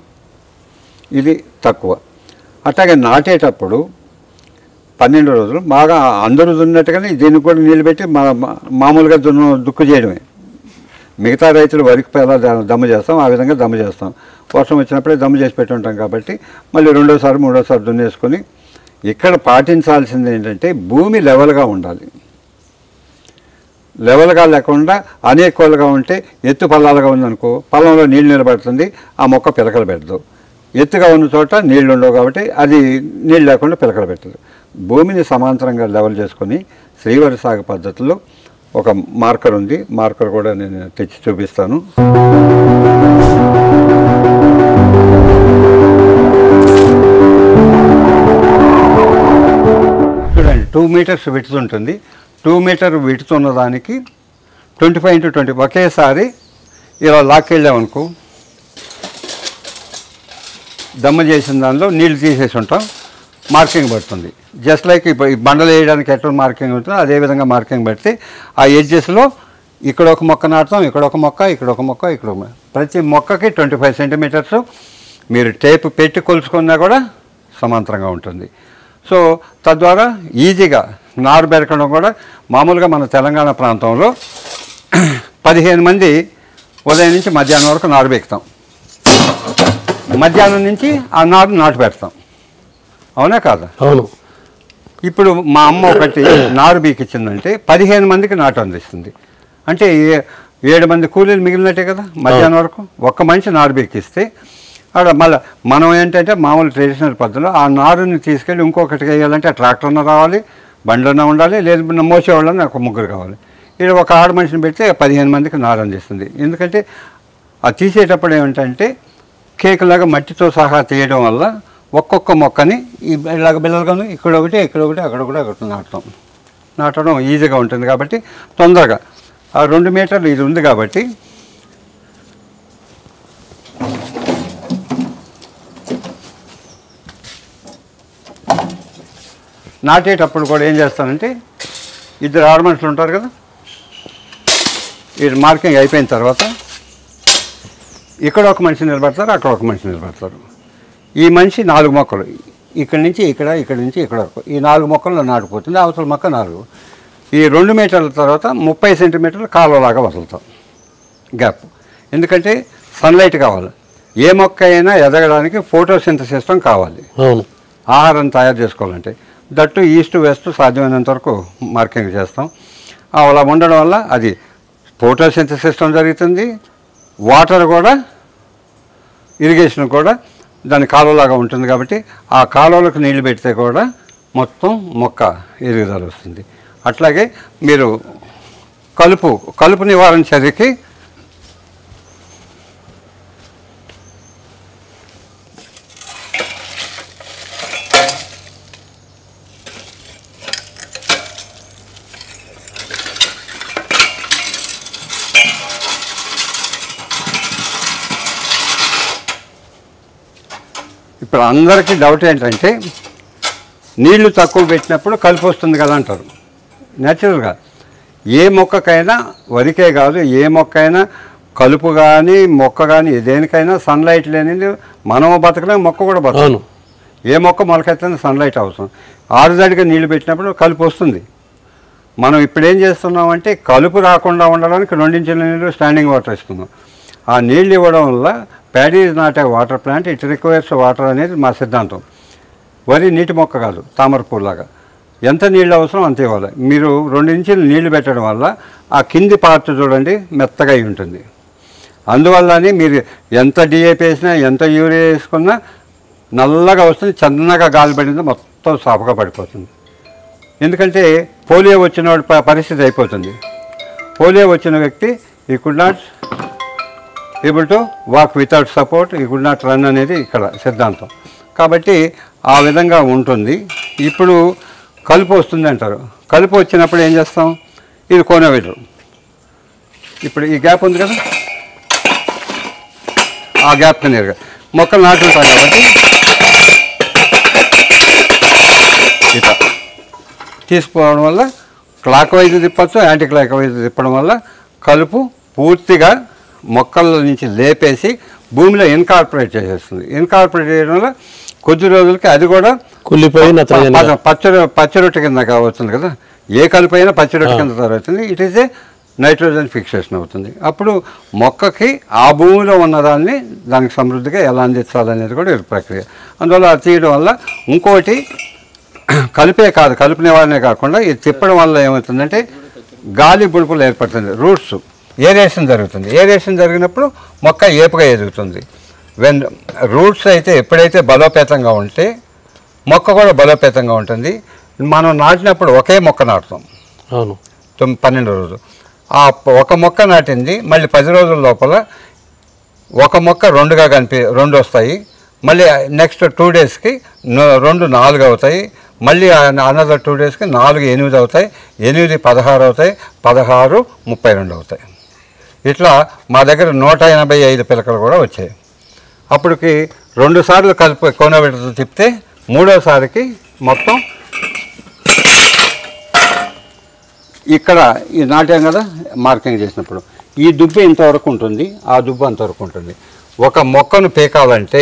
ఇది తక్కువ. అట్లాగే నాటేటప్పుడు 12 రోజులు బాగా అందరూ దున్నట్టుగానే దీనికి కూడా నీళ్ళు పెట్టి మామూలుగా దుక్కు చేయడమే. మిగతా రైతులు వరికి ఎలా దమ్ము చేస్తాం ఆ విధంగా దమ్ము చేస్తాం. వర్షం వచ్చినప్పుడే దమ్ము చేసి పెట్టి ఉంటాం కాబట్టి మళ్ళీ 2వ, 3వసారి దున్నేసుకొని. ఇక్కడ పాటించాల్సింది ఏంటంటే భూమి లెవెల్గా ఉండాలి. లెవెల్గా లేకుండా అనేకలుగా ఉంటే ఎత్తు పల్లాలుగా ఉందనుకో, పొలంలో నీళ్ళు నిలబడుతుంది, ఆ మొక్క పిలకలు పెట్టదు. ఎత్తుగా ఉన్న చోట నీళ్లు ఉండవు కాబట్టి అది నీళ్ళు లేకుండా పిలకలు పెట్టదు. భూమిని సమాంతరంగా లెవెల్ చేసుకొని శ్రీవరి సాగు పద్ధతిలో ఒక మార్కర్ ఉంది. మార్కర్ కూడా నేను తెచ్చి చూపిస్తాను. చూడండి, 2 మీటర్స్ విడ్త్ ఉంటుంది. 2 మీటర్ విడ్త్ ఉన్నదానికి 25 into 20 ఒకేసారి ఇలా లాక్కెళ్ళామనుకో, దమ్మ చేసిన దానిలో నీళ్ళు తీసేసి ఉంటాం, మార్కింగ్ పడుతుంది. జస్ట్ లైక్ ఇప్పుడు ఈ బండలు వేయడానికి ఎట్లా మార్కింగ్ ఉంటుందో అదేవిధంగా మార్కింగ్ పెడితే ఆ ఎడ్జెస్లో ఇక్కడ ఒక మొక్క నాటుతాం, ఇక్కడ ఒక మొక్క, ఇక్కడ ఒక మొక్క, ఇక్కడ ఒక మొక్క. ప్రతి మొక్కకి 25 సెంటీమీటర్స్ మీరు టేప్ పెట్టి కొలుసుకున్నా కూడా సమాంతరంగా ఉంటుంది. సో తద్వారా ఈజీగా నారు పెరగడం కూడా. మామూలుగా మన తెలంగాణ ప్రాంతంలో 15 మంది ఉదయం నుంచి మధ్యాహ్నం వరకు నారు పెక్కుతాం, మధ్యాహ్నం నుంచి ఆ నారు నాటు పెడతాం. అవునా కాదా? అవును. ఇప్పుడు మా అమ్మ ఒకటి నారు బీకిచ్చిందంటే 15 మందికి నాటు అందిస్తుంది. అంటే 7 మంది కూలీలు మిగిలినట్టే కదా మధ్యాహ్నం వరకు. ఒక్క మనిషి నారు బీకిస్తే అక్కడ మళ్ళీ మనం ఏంటంటే మామూలు ట్రెడిషనల్ పద్ధతిలో ఆ నారుని తీసుకెళ్ళి ఇంకొకటికి వేయాలంటే ట్రాక్టర్న రావాలి, బండ్లన ఉండాలి, లేదు మోసేవాళ్ళని ఒక ముగ్గురు కావాలి. ఇక్కడ ఒక ఆడ మనిషిని పెడితే 15 మందికి నారు అందిస్తుంది. ఎందుకంటే అది తీసేటప్పుడు ఏమిటంటే కేకులాగా మట్టితో సహా తీయడం వల్ల ఒక్కొక్క మొక్కని ఇలాగ బిల్లలుగాను ఇక్కడ ఒకటి, ఇక్కడ ఒకటి, అక్కడ ఒకటి, అక్కడ నాటడం ఈజీగా ఉంటుంది. కాబట్టి తొందరగా ఆ 2 మీటర్లు ఇది ఉంది కాబట్టి నాటేటప్పుడు కూడా ఏం చేస్తానంటే ఇద్దరు ఆడ మనుషులు ఉంటారు కదా, ఇది మార్కింగ్ అయిపోయిన తర్వాత ఇక్కడ ఒక మనిషి నిలబడతారు, అక్కడ ఒక మనిషి నిలబడతారు. ఈ మనిషి 4 మొక్కలు ఇక్కడి నుంచి ఇక్కడ, ఇక్కడి నుంచి ఇక్కడ వరకు ఈ 4 మొక్కల్లో నాటుకుపోతుంది. అవతల మొక్క 4. ఈ 2 మీటర్ల తర్వాత 30 సెంటీమీటర్లు కాలువలాగా వదులుతాం గ్యాప్. ఎందుకంటే సన్లైట్ కావాలి. ఏ మొక్క అయినా ఎదగడానికి ఫోటోసింథసిస్ కావాలి, ఆహారం తయారు చేసుకోవాలంటే. దట్టు ఈస్ట్ వెస్ట్ సాధ్యమైనంత వరకు మార్కింగ్ చేస్తాం. అలా ఉండడం వల్ల అది ఫోటోసింథసిస్ జరుగుతుంది. వాటర్ కూడా, ఇరిగేషన్ కూడా దాని కాలువలాగా ఉంటుంది. కాబట్టి ఆ కాలువలకు నీళ్లు పెడితే కూడా మొత్తం మొక్క ఎదుగుదల వస్తుంది. అట్లాగే మీరు కలుపు నివారణ చర్యకి ఇప్పుడు అందరికీ డౌట్ ఏంటంటే నీళ్లు తక్కువ పెట్టినప్పుడు కలుపు వస్తుంది కదా అంటారు. న్యాచురల్గా ఏ మొక్కకైనా, వరికే కాదు ఏ మొక్క అయినా కలుపు కానీ మొక్క కానీ దేనికైనా సన్లైట్ లేనిది మనము బతకలేము, మొక్క కూడా బతకదు. ఏ మొక్క మొలకెత్తైనా సన్లైట్ అవసరం. ఆరుదడిగా నీళ్లు పెట్టినప్పుడు కలుపు వస్తుంది. మనం ఇప్పుడు ఏం చేస్తున్నామంటే కలుపు రాకుండా ఉండడానికి 2 ఇంచుల నీళ్ళు స్టాండింగ్ వాటర్ ఇస్తున్నాం. ఆ నీళ్ళు ఇవ్వడం వల్ల paddy is not a water plant, it requires water అనేది మా సిద్ధాంతం. వరి నీటి మొక్క కాదు, తామర పూలాగా ఎంత నీళ్ళు అవసరం అంత ఇవ్వాలి. మీరు 2 ఇంచులు నీళ్లు పెట్టడం వల్ల ఆ కింది పార్ట్ చూడండి మెత్తగా అయి ఉంటుంది. అందువల్లనే మీరు ఎంత డిఏపి వేసినా ఎంత యూరియా వేసుకున్నా నల్లగా వస్తుంది, చన్నగా గాలి పడిందో మొత్తం సాఫగా పడిపోతుంది. ఎందుకంటే పోలియో వచ్చిన పరిస్థితి అయిపోతుంది. పోలియో వచ్చిన వ్యక్తి ఈ could not able to walk without support, ఈ కుడ్ నాట్ రన్ అనేది ఇక్కడ సిద్ధాంతం. కాబట్టి ఆ విధంగా ఉంటుంది. ఇప్పుడు కలుపు వస్తుంది అంటారు. కలుపు వచ్చినప్పుడు ఏం చేస్తాం? ఇది కోనవేరు. ఇప్పుడు ఈ గ్యాప్ ఉంది కదా, ఆ గ్యాప్కి నేరుగా మొక్కలు నాటుకుంటాం కాబట్టి ఇట్లా తీసుకోవడం వల్ల క్లాక్ వైజ్ తిప్పచ్చు, యాంటీ క్లాక్ వైజ్ తిప్పడం వల్ల కలుపు పూర్తిగా మొక్కల నుంచి లేపేసి భూమిలో ఇన్కార్పొరేట్ చేసేస్తుంది. ఇన్కార్పొరేట్ చేయడం వల్ల కొద్ది రోజులకి అది కూడా కుళ్ళిపోయి పచ్చరొట్టు కింద కావస్తుంది కదా. ఏ కలుపు అయినా పచ్చరొట్టు కింద తయారవుతుంది. It is a nitrogen fixation అవుతుంది. అప్పుడు మొక్కకి ఆ భూమిలో ఉన్నదాన్ని దానికి సమృద్ధిగా ఎలా అందించాలనేది కూడా ఒక ప్రక్రియ. అందువల్ల అది తీయడం వల్ల ఇంకోటి కలిపే కాదు, కలుపు నివారణే కాకుండా ఇది తిప్పడం వల్ల ఏమవుతుందంటే గాలి బుడుపులు ఏర్పడుతుంది, రూట్స్ ఏరేషన్ జరుగుతుంది. ఏరేషన్ జరిగినప్పుడు మొక్క ఏపుగా ఎదుగుతుంది. వెన్ రూట్స్ అయితే ఎప్పుడైతే బలోపేతంగా ఉంటే మొక్క కూడా బలోపేతంగా ఉంటుంది. మనం నాటినప్పుడు ఒకే మొక్క నాటుతాం. అవును. 12 రోజులు ఆ ఒక మొక్క నాటింది మళ్ళీ 10 రోజుల లోపల ఒక మొక్క 2గా రెండు వస్తాయి. మళ్ళీ నెక్స్ట్ 2 డేస్కి 2 4 అవుతాయి. మళ్ళీ అనదర్ 2 డేస్కి 4 8 అవుతాయి. 8 16 అవుతాయి. 16 32 అవుతాయి. ఇట్లా మా దగ్గర 185 పిలకలు కూడా వచ్చాయి. అప్పటికి 2 సార్లు కలిపి కోనబెట్టుతో తిప్పితే 3వసారికి మొత్తం ఇక్కడ ఈ నాట్యం కదా మార్కింగ్ చేసినప్పుడు ఈ దుబ్బు ఇంతవరకు ఉంటుంది, ఆ దుబ్బు అంతవరకు ఉంటుంది. ఒక మొక్కను పీకాలంటే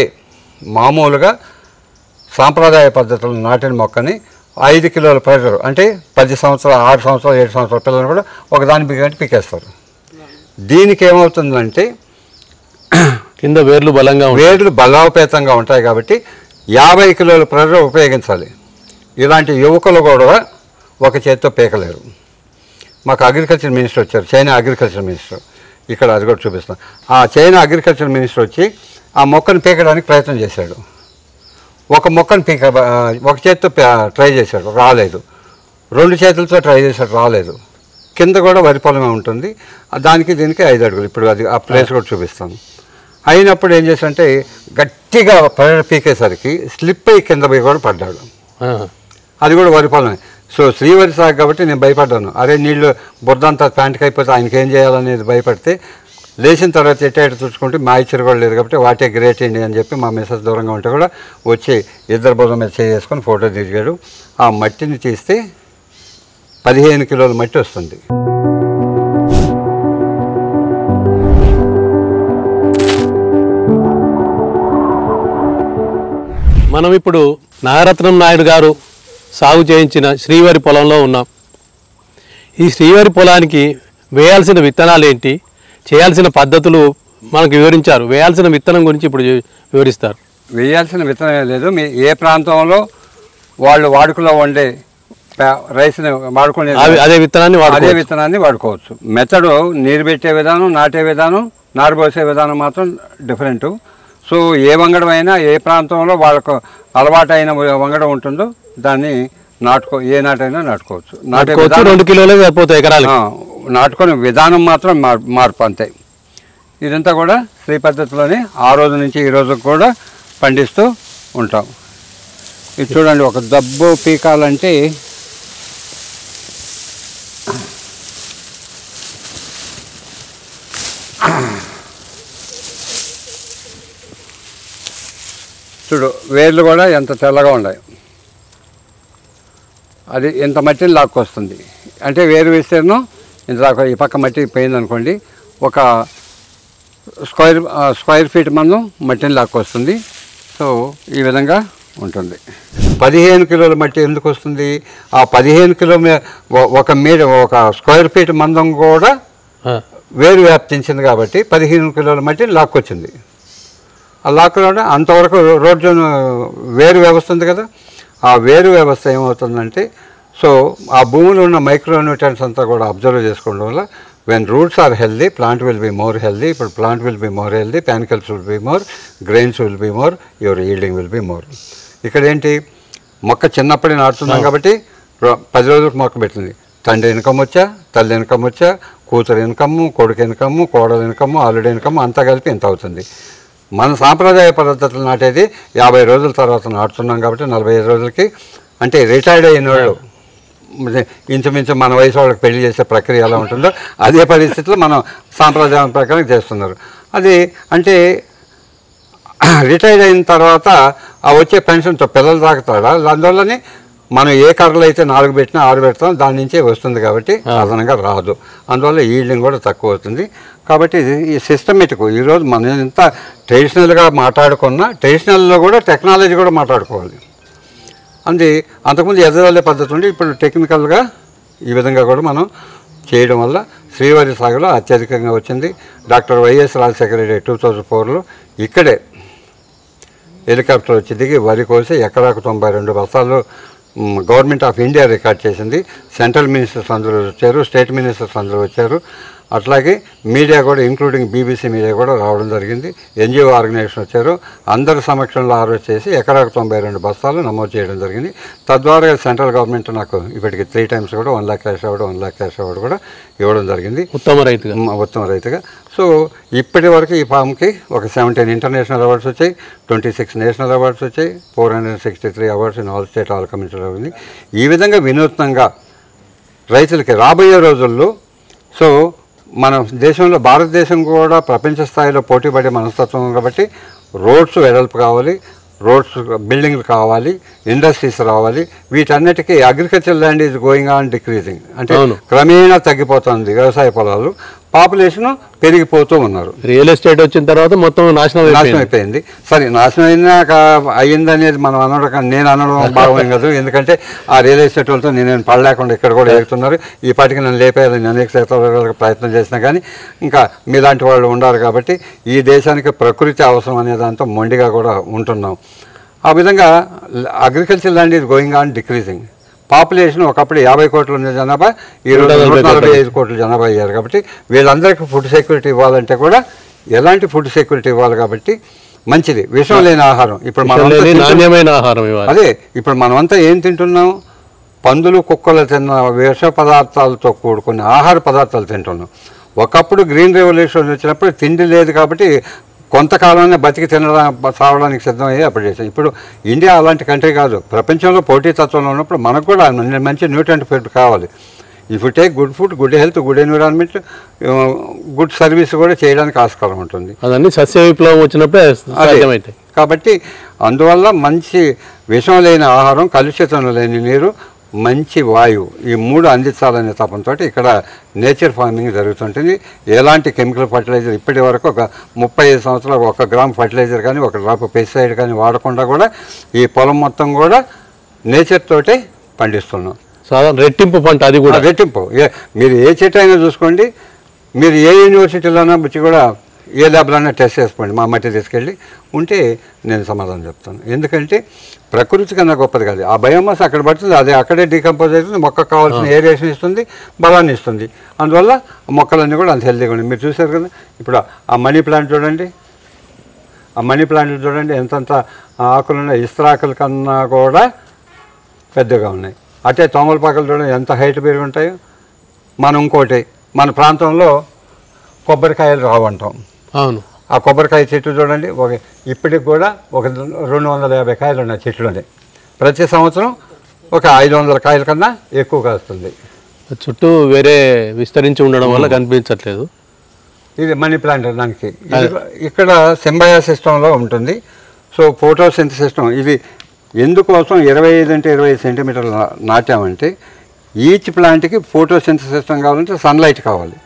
మామూలుగా సాంప్రదాయ పద్ధతులు నాటిన మొక్కని 5 కిలోల ప్రెషర్ అంటే 10 సంవత్సరాలు 6 సంవత్సరాలు 7 సంవత్సరాల పిల్లలు కూడా ఒకదాని పీకంటే పీకేస్తారు. దీనికి ఏమవుతుందంటే కింద వేర్లు బలోపేతంగా ఉంటాయి కాబట్టి 50 కిలోల ప్రెషర్ ఉపయోగించాలి. ఇలాంటి యువకులు కూడా ఒక చేతితో పీకలేరు. మాకు అగ్రికల్చర్ మినిస్టర్ వచ్చారు, చైనా అగ్రికల్చర్ మినిస్టర్. ఇక్కడ అది కూడా చూపిస్తాం. ఆ చైనా అగ్రికల్చర్ మినిస్టర్ వచ్చి ఆ మొక్కను పీకడానికి ప్రయత్నం చేశాడు. ఒక మొక్కను ఒక చేతితో ట్రై చేశాడు, రాలేదు. 2 చేతులతో ట్రై చేశాడు, రాలేదు. కింద కూడా వరి పొలమే ఉంటుంది, దానికి దీనికి 5 అడుగులు. ఇప్పుడు అది ఆ ప్లేస్ కూడా చూపిస్తాను. అయినప్పుడు ఏం చేశాడంటే గట్టిగా పీకేసరికి స్లిప్ అయ్యి కింద పోయి కూడా పడ్డాడు. అది కూడా వరి పొలమే. సో శ్రీవరి సాగు కాబట్టి నేను భయపడ్డాను. అరే నీళ్ళు బురదంతా ప్యాంట్కి అయిపోతే ఆయనకి ఏం చేయాలనేది భయపడితే లేచిన తర్వాత ఎట్టేట చూసుకుంటే మా ఇచ్చరు కూడా లేదు కాబట్టి వాటే గ్రేట్ ఇండియా అని చెప్పి మా మిస్సెస్ దూరంగా ఉంటే కూడా వచ్చి ఇద్దరు బుర్ర మీద చేసుకొని ఫోటో దిగాడు. ఆ మట్టిని తీస్తే 15 కిలోల మట్టి వస్తుంది. మనం ఇప్పుడు నాగరత్నం నాయుడు గారు సాగు చేయించిన శ్రీవరి పొలంలో ఉన్నాం. ఈ శ్రీవరి పొలానికి వేయాల్సిన విత్తనాలు ఏంటి, చేయాల్సిన పద్ధతులు మనకు వివరించారు. వేయాల్సిన విత్తనం గురించి ఇప్పుడు వివరిస్తారు. వేయాల్సిన విత్తనం లేదు. మీ ఏ ప్రాంతంలో వాళ్ళు వాడుకలో వండే రైస్ని వాడుకునే అదే విత్తనాన్ని వాడుకోవచ్చు. మెథడు నీరు పెట్టే విధానం, నాటే విధానం, నారు పోసే విధానం మాత్రం డిఫరెంటు. సో ఏ వంగడం అయినా ఏ ప్రాంతంలో వాళ్ళకు అలవాటైన వంగడం ఉంటుందో దాన్ని ఏ నాటైనా నాటుకోవచ్చు. 2 కిలోలే సరిపోతాయి ఎకరాలు. నాటుకునే విధానం మాత్రం మార్పు అంతే. ఇదంతా కూడా శ్రీ పద్ధతిలోనే ఆ రోజు నుంచి ఈ రోజుకు కూడా పండిస్తూ ఉంటాం. ఇది చూడండి, ఒక దబ్బు పీకాలంటే చూడు వేర్లు కూడా ఎంత తెల్లగా ఉన్నాయి. అది ఇంత మట్టిని లాక్కొస్తుంది. అంటే వేరు విస్తీర్ణం ఇంత దాకా ఈ పక్క మట్టి పోయిందనుకోండి, ఒక స్క్వేర్ ఫీట్ మందం మట్టిని లాక్కొస్తుంది. సో ఈ విధంగా ఉంటుంది. 15 కిలోల మట్టి ఎందుకు వస్తుంది? ఆ 15 కిలో ఒక స్క్వేర్ ఫీట్ మందం కూడా వేరు వ్యాప్తించింది కాబట్టి 15 కిలోల మట్టిని లాక్కొచ్చింది. ఆ లాక్లో అంతవరకు రోడ్డు వేరు వ్యవస్థ ఉంది కదా, ఆ వేరు వ్యవస్థ ఏమవుతుందంటే సో ఆ భూమిలో ఉన్న మైక్రోన్యూట్రియన్స్ అంతా కూడా అబ్జర్వ్ చేసుకోవడం వల్ల when roots are healthy plant will be more healthy. ఇప్పుడు plant will be more healthy, panicles will be more, grains will be more, your yielding will be more. ఇక్కడ ఏంటి, మొక్క చిన్నప్పుడే నాటుతున్నాం కాబట్టి 10 రోజులకు మొక్క పెట్టింది. తండ్రి ఇన్కమ్ వచ్చా, తల్లి ఇన్కమ్ వచ్చా, కూతురు ఇన్కమ్, కొడుకు ఇన్కమ్, కోడలు ఇన్కమ్, అల్లుడి ఇన్కమ్ అంతా కలిపి ఇంత అవుతుంది. మన సాంప్రదాయ పద్ధతులు నాటేది 50 రోజుల తర్వాత నాటుతున్నాం కాబట్టి 45 రోజులకి, అంటే రిటైర్డ్ అయిన వాళ్ళు ఇంచుమించు మన వయసు వాళ్ళకి పెళ్లి చేసే ప్రక్రియ ఎలా ఉంటుందో అదే పరిస్థితిలో మనం సాంప్రదాయం ప్రకారం చేస్తున్నారు. అది అంటే రిటైర్డ్ అయిన తర్వాత ఆ వచ్చే పెన్షన్తో పిల్లలు తాకుతాడా, అందువల్లనే మనం ఏ కర్రలు అయితే 4 పెట్టినా 6 పెడతాం దాని నుంచే వస్తుంది కాబట్టి అదనంగా రాదు. అందువల్ల ఈల్డింగ్ కూడా తక్కువ అవుతుంది. కాబట్టి ఈ సిస్టమేటిక్ ఈరోజు మనం ఎంత ట్రెడిషనల్గా మాట్లాడుకున్నా ట్రెడిషనల్లో కూడా టెక్నాలజీ కూడా మాట్లాడుకోవాలి. అంతకుముందు ఎదగలే పద్ధతి ఉండి ఇప్పుడు టెక్నికల్గా ఈ విధంగా కూడా మనం చేయడం వల్ల శ్రీవారి సాగులో అత్యధికంగా వచ్చింది. డాక్టర్ వైఎస్ రాజశేఖర రెడ్డి 2004లో ఇక్కడే హెలికాప్టర్ వచ్చి దిగి వరి కోసి ఎకరాకు 92 బస్తాలు గవర్నమెంట్ ఆఫ్ ఇండియా రికార్డ్ చేసింది. సెంట్రల్ మినిస్టర్స్ అందరూ వచ్చారు, స్టేట్ మినిస్టర్స్ అందరూ వచ్చారు. అట్లాగే మీడియా కూడా ఇంక్లూడింగ్ బీబీసీ మీడియా కూడా రావడం జరిగింది. ఎన్జిఓ ఆర్గనైజేషన్ వచ్చారు, అందరి సమక్షంలో హార్వెస్ట్ చేసి ఎకరాకు 92 బస్తాలు నమోదు చేయడం జరిగింది. తద్వారా సెంట్రల్ గవర్నమెంట్ నాకు ఇప్పటికి 3 times కూడా 1 lakh cash award 1 lakh cash award కూడా ఇవ్వడం జరిగింది ఉత్తమ రైతుగా. సో ఇప్పటి వరకు ఈ ఫామ్కి ఒక 17 ఇంటర్నేషనల్ అవార్డ్స్ వచ్చాయి, 26 నేషనల్ అవార్డ్స్ వచ్చాయి, 463 awards in all state all community ఉంది. ఈ విధంగా వినూత్నంగా రైతులకి రాబోయే రోజుల్లో సో మన దేశంలో భారతదేశం కూడా ప్రపంచ స్థాయిలో పోటీపడే మనస్తత్వం కాబట్టి రోడ్స్ వెడల్పు కావాలి, రోడ్స్ బిల్డింగ్లు కావాలి, ఇండస్ట్రీస్ రావాలి. వీటన్నిటికీ agriculture land is going on decreasing, అంటే క్రమేణా తగ్గిపోతుంది వ్యవసాయ పొలాలు, పాపులేషన్ పెరిగిపోతూ ఉన్నారు. రియల్ ఎస్టేట్ వచ్చిన తర్వాత మొత్తం నాశనం అయిపోయింది. సరే నాశనం అయిందనేది మనం అనడం, నేను అనడం భాగం కాదు. ఎందుకంటే ఆ రియల్ ఎస్టేట్ వాళ్ళతో నేను పడలేకుండా ఇక్కడ కూడా ఎగుతున్నారు. ఈ పాటికి నన్ను లేపేయాలని అనేక శాతాలకు ప్రయత్నం చేసినా కానీ ఇంకా మీలాంటి వాళ్ళు ఉండాలి. కాబట్టి ఈ దేశానికి ప్రకృతి అవసరం అనే దాంతో మొండిగా కూడా ఉంటున్నాం. ఆ విధంగా agriculture land is going on decreasing. Population ఒకప్పుడు 50 కోట్ల ఉన్న జనాభా ఈరోజు 145 కోట్ల జనాభా అయ్యారు. కాబట్టి వీళ్ళందరికీ ఫుడ్ సెక్యూరిటీ ఇవ్వాలంటే కూడా ఎలాంటి ఫుడ్ సెక్యూరిటీ ఇవ్వాలి? కాబట్టి మంచిది విషం లేని ఆహారం. ఇప్పుడు నాణ్యమైన ఆహారం ఇవ్వాలి. అదే ఇప్పుడు మనమంతా ఏం తింటున్నాం? పందులు కుక్కలు తిన్న విష పదార్థాలతో కూడుకున్న ఆహార పదార్థాలు తింటున్నాం. ఒకప్పుడు గ్రీన్ రెవల్యూషన్ వచ్చినప్పుడు తిండి లేదు కాబట్టి కొంతకాలాన్ని బతికి సావడానికి సిద్ధమయ్యి అప్పుడు చేసాం. ఇప్పుడు ఇండియా అలాంటి కంట్రీ కాదు. ప్రపంచంలో పోటీతత్వంలో ఉన్నప్పుడు మనకు కూడా మంచి న్యూట్రియంట్ ఫుడ్ కావాలి. If you take good food, good health, good environment, good service కూడా చేయడానికి ఆస్కారం ఉంటుంది. అదన్నీ సస్య విప్లవం వచ్చినప్పుడే సాధ్యమవుతాయి. కాబట్టి అందువల్ల మంచి విషం లేని ఆహారం, కలుషితం లేని నీరు, మంచి వాయువు, ఈ 3 అందించాలనే తపంతో ఇక్కడ నేచర్ ఫార్మింగ్ జరుగుతుంటుంది. ఎలాంటి కెమికల్ ఫర్టిలైజర్ ఇప్పటి వరకు ఒక 35 సంవత్సరాలు 1 గ్రామ్ ఫర్టిలైజర్ కానీ 1 డ్రాప్ పెస్టిసైడ్ కానీ వాడకుండా కూడా ఈ పొలం మొత్తం కూడా నేచర్ తోటే పండిస్తున్నాం. సాధారణ రెట్టింపు పంట, అది కూడా రెట్టింపు. మీరు ఏ చెట్టు అయినా చూసుకోండి, మీరు ఏ యూనివర్సిటీలోనా వచ్చి కూడా ఏ ల్యాబ్లోనే టెస్ట్ చేసుకోండి, మా మట్టి తీసుకెళ్ళి ఉంటే నేను సమాధానం చెప్తాను. ఎందుకంటే ప్రకృతి కన్నా గొప్పది కాదు. ఆ బయోమాస్ అక్కడ పడుతుంది, అది అక్కడే డీకంపోజ్ అవుతుంది, మొక్కకు కావాల్సిన ఏరియేషన్ ఇస్తుంది, బలాన్ని ఇస్తుంది. అందువల్ల మొక్కలన్నీ కూడా అంత హెల్తీగా ఉన్నాయి. మీరు చూసారు కదా, ఇప్పుడు ఆ మనీ ప్లాంట్ చూడండి, ఆ మనీ ప్లాంట్లు చూడండి ఎంతంత ఆకులు ఉన్నాయి, ఇస్త్రాకుల కన్నా కూడా పెద్దగా ఉన్నాయి. అటే తోమలపాకలు చూడండి ఎంత హైట్ పెరిగి ఉంటాయో. మనం ఇంకోటి, మన ప్రాంతంలో కొబ్బరికాయలు రావంటాం. అవును, ఆ కొబ్బరికాయ చెట్టు చూడండి, ఇప్పటికి కూడా ఒక 250 కాయలు ఉన్నాయి చెట్లునే. ప్రతి సంవత్సరం ఒక 500 కాయల కన్నా ఎక్కువ కాస్తుంది. చుట్టూ వేరే విస్తరించి ఉండడం వల్ల కనిపించట్లేదు. ఇది మనీ ప్లాంట్. దానికి ఇక్కడ సింబయా సిస్టంలో ఉంటుంది. సో ఫోటోసింథసిస్ సిస్టమ్ ఇది ఎందుకోసం 25 అంటే 25 సెంటీమీటర్లు నాటామంటే ఈచ్ ప్లాంట్కి ఫోటోసింథసిస్ సిస్టమ్ కావాలంటే సన్లైట్ కావాలి.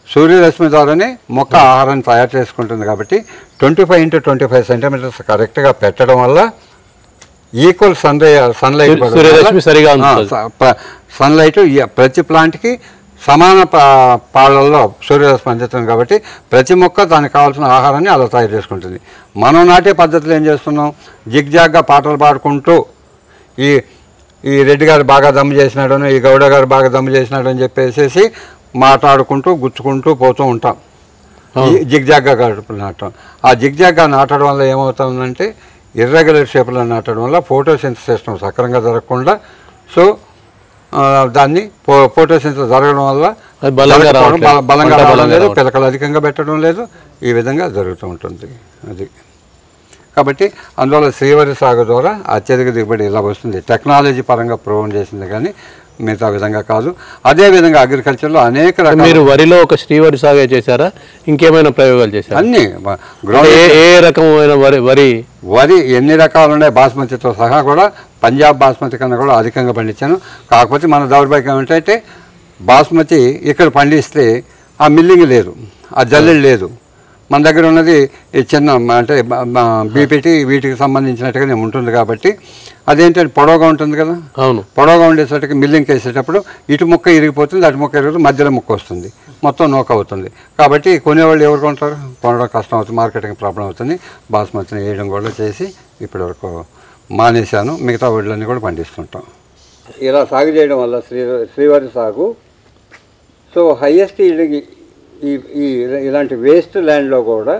సూర్యరశ్మి ద్వారానే మొక్క ఆహారాన్ని తయారు చేసుకుంటుంది. కాబట్టి 25 into 25 సెంటీమీటర్స్ కరెక్ట్గా పెట్టడం వల్ల ఈక్వల్ సన్లైట్ ప్రతి ప్లాంట్కి సమాన పాళ్ళల్లో సూర్యరశ్మి అందుతుంది. కాబట్టి ప్రతి మొక్క దానికి కావాల్సిన ఆహారాన్ని అలా తయారు చేసుకుంటుంది. మనం నాటే పద్ధతులు ఏం చేస్తున్నాం? జిగ్జాగ్గా పాటలు పాడుకుంటూ ఈ రెడ్డి గారు బాగా దమ్ము చేసినాడని, ఈ గౌడ గారు బాగా దమ్ము చేసినాడని చెప్పేసి మాట్లాడుకుంటూ గుచ్చుకుంటూ పోతూ ఉంటాం. జిగ్జాగ్గా నాటడం. ఆ జిగ్జాగ్గా నాటడం వల్ల ఏమవుతుందంటే ఇర్రెగ్యులర్ షేప్లో నాటడం వల్ల ఫోటోసింథసిస్ సిస్టమ్ సక్రంగా జరగకుండా, సో దాన్ని ఫోటోసింథసిస్ జరగడం వల్ల బలంగా రావడం లేదు, పిలకలు అధికంగా పెట్టడం లేదు, ఈ విధంగా జరుగుతూ ఉంటుంది. అది కాబట్టి అందువల్ల శ్రీవరి సాగు ద్వారా అత్యధిక దిగుబడి ఇలా వస్తుంది. టెక్నాలజీ పరంగా ప్రూవ్ చేసింది కానీ మిగతా విధంగా కాదు. అదేవిధంగా అగ్రికల్చర్లో అనేక రకాల. మీరు వరిలో ఒక శ్రీవరి సాగే చేశారా, ఇంకేమైనా ప్రయోగాలు చేశారా? అన్ని ఏ రకమైన వరి ఎన్ని రకాలు ఉన్నాయి, బాస్మతితో సహా కూడా పంజాబ్ బాస్మతి కన్నా కూడా అధికంగా పండించాను. కాకపోతే మన దౌర్భాగ్యం ఏంటంటే బాస్మతి ఇక్కడ పండిస్తే ఆ మిల్లింగ్ లేదు, ఆ జల్లెడు లేదు. మన దగ్గర ఉన్నది చిన్న అంటే బీపీటీ వీటికి సంబంధించినట్టుగానే ఉంటుంది. కాబట్టి అదేంటంటే పొడవుగా ఉంటుంది కదా. అవును, పొడవుగా ఉండేసరికి మిల్లింగ్ వేసేటప్పుడు ఇటు ముక్క ఇరిగిపోతుంది, అటు ముక్క ఇరుగుతుంది, మధ్యలో ముక్క వస్తుంది, మొత్తం నూక అవుతుంది. కాబట్టి కొనేవాళ్ళు ఎవరు కొంటారు? కొనడం కష్టం అవుతుంది, మార్కెటింగ్ ప్రాబ్లం అవుతుంది. బాస్మతిని వేయడం కూడా చేసి ఇప్పటివరకు మానేశాను. మిగతా వడ్లన్నీ కూడా పండిస్తుంటాం. ఇలా సాగు చేయడం వల్ల శ్రీవారి సాగు సో హైయెస్ట్ ఈ ఈ ఇలాంటి వేస్ట్ ల్యాండ్లో కూడా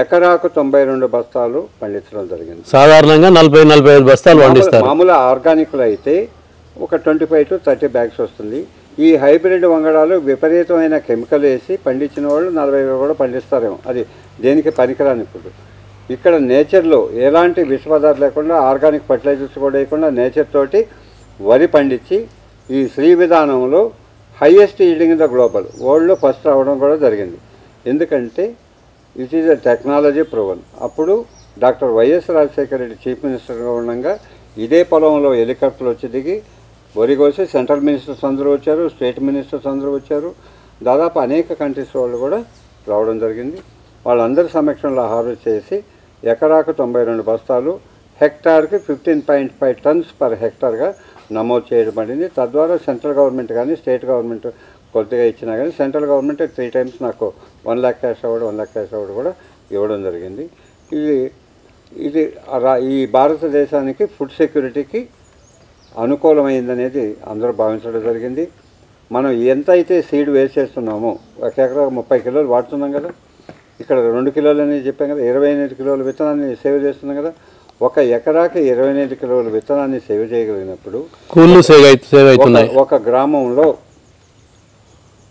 ఎకరాకు 92 బస్తాలు పండించడం జరిగింది. సాధారణంగా 40-45 బస్తాలు పండిస్తారు. మామూలు ఆర్గానిక్లో అయితే ఒక 25 to 30 బ్యాగ్స్ వస్తుంది. ఈ హైబ్రిడ్ వంగడాలు విపరీతమైన కెమికల్ వేసి పండించిన వాళ్ళు 40 కూడా పండిస్తారేమో, అది దేనికి పనికిరాని ఇప్పుడు. ఇక్కడ నేచర్లో ఎలాంటి విష పదార్థాలు లేకుండా, ఆర్గానిక్ ఫర్టిలైజర్స్ కూడా వేయకుండా నేచర్ తోటి వరి పండించి ఈ శ్రీ విధానంలో highest yielding in the global వరల్డ్లో ఫస్ట్ రావడం కూడా జరిగింది. ఎందుకంటే it is a technology proven. అప్పుడు doctor YS Rajasekhara Reddy chief మినిస్టర్గా ఉండగా ఇదే పొలంలో హెలికాప్టర్లు వచ్చి దిగి వరి కోసి సెంట్రల్ మినిస్టర్స్ అందరూ వచ్చారు, స్టేట్ మినిస్టర్స్ అందరూ వచ్చారు, దాదాపు అనేక కంట్రీస్ వాళ్ళు కూడా రావడం జరిగింది. వాళ్ళందరి సమక్షంలో హార్వెస్ట్ చేసి ఎకరాకు 92 బస్తాలు, హెక్టార్కి 15.5 టన్స్ పర్ హెక్టార్గా నమోదు చేయబడింది. తద్వారా సెంట్రల్ గవర్నమెంట్ కానీ స్టేట్ గవర్నమెంట్ కొద్దిగా ఇచ్చినా కానీ సెంట్రల్ గవర్నమెంట్ 3 times నాకు 1 lakh క్యాష్ అవార్డు కూడా ఇవ్వడం జరిగింది. ఇది ఈ భారతదేశానికి ఫుడ్ సెక్యూరిటీకి అనుకూలమైందనేది అందరూ భావించడం జరిగింది. మనం ఎంత అయితే సీడ్ వేస్ట్ చేస్తున్నామో, ఒక ఎకరా 30 కిలోలు వాడుతున్నాం కదా, ఇక్కడ 2 కిలోలు అనేది చెప్పాం కదా, 28 కిలోల విత్తనాన్ని సేవ్ చేస్తున్నాం కదా. ఒక ఎకరాకి 28 కిలోల విత్తనాన్ని సేవ్ చేయగలిగినప్పుడు ఒక గ్రామంలో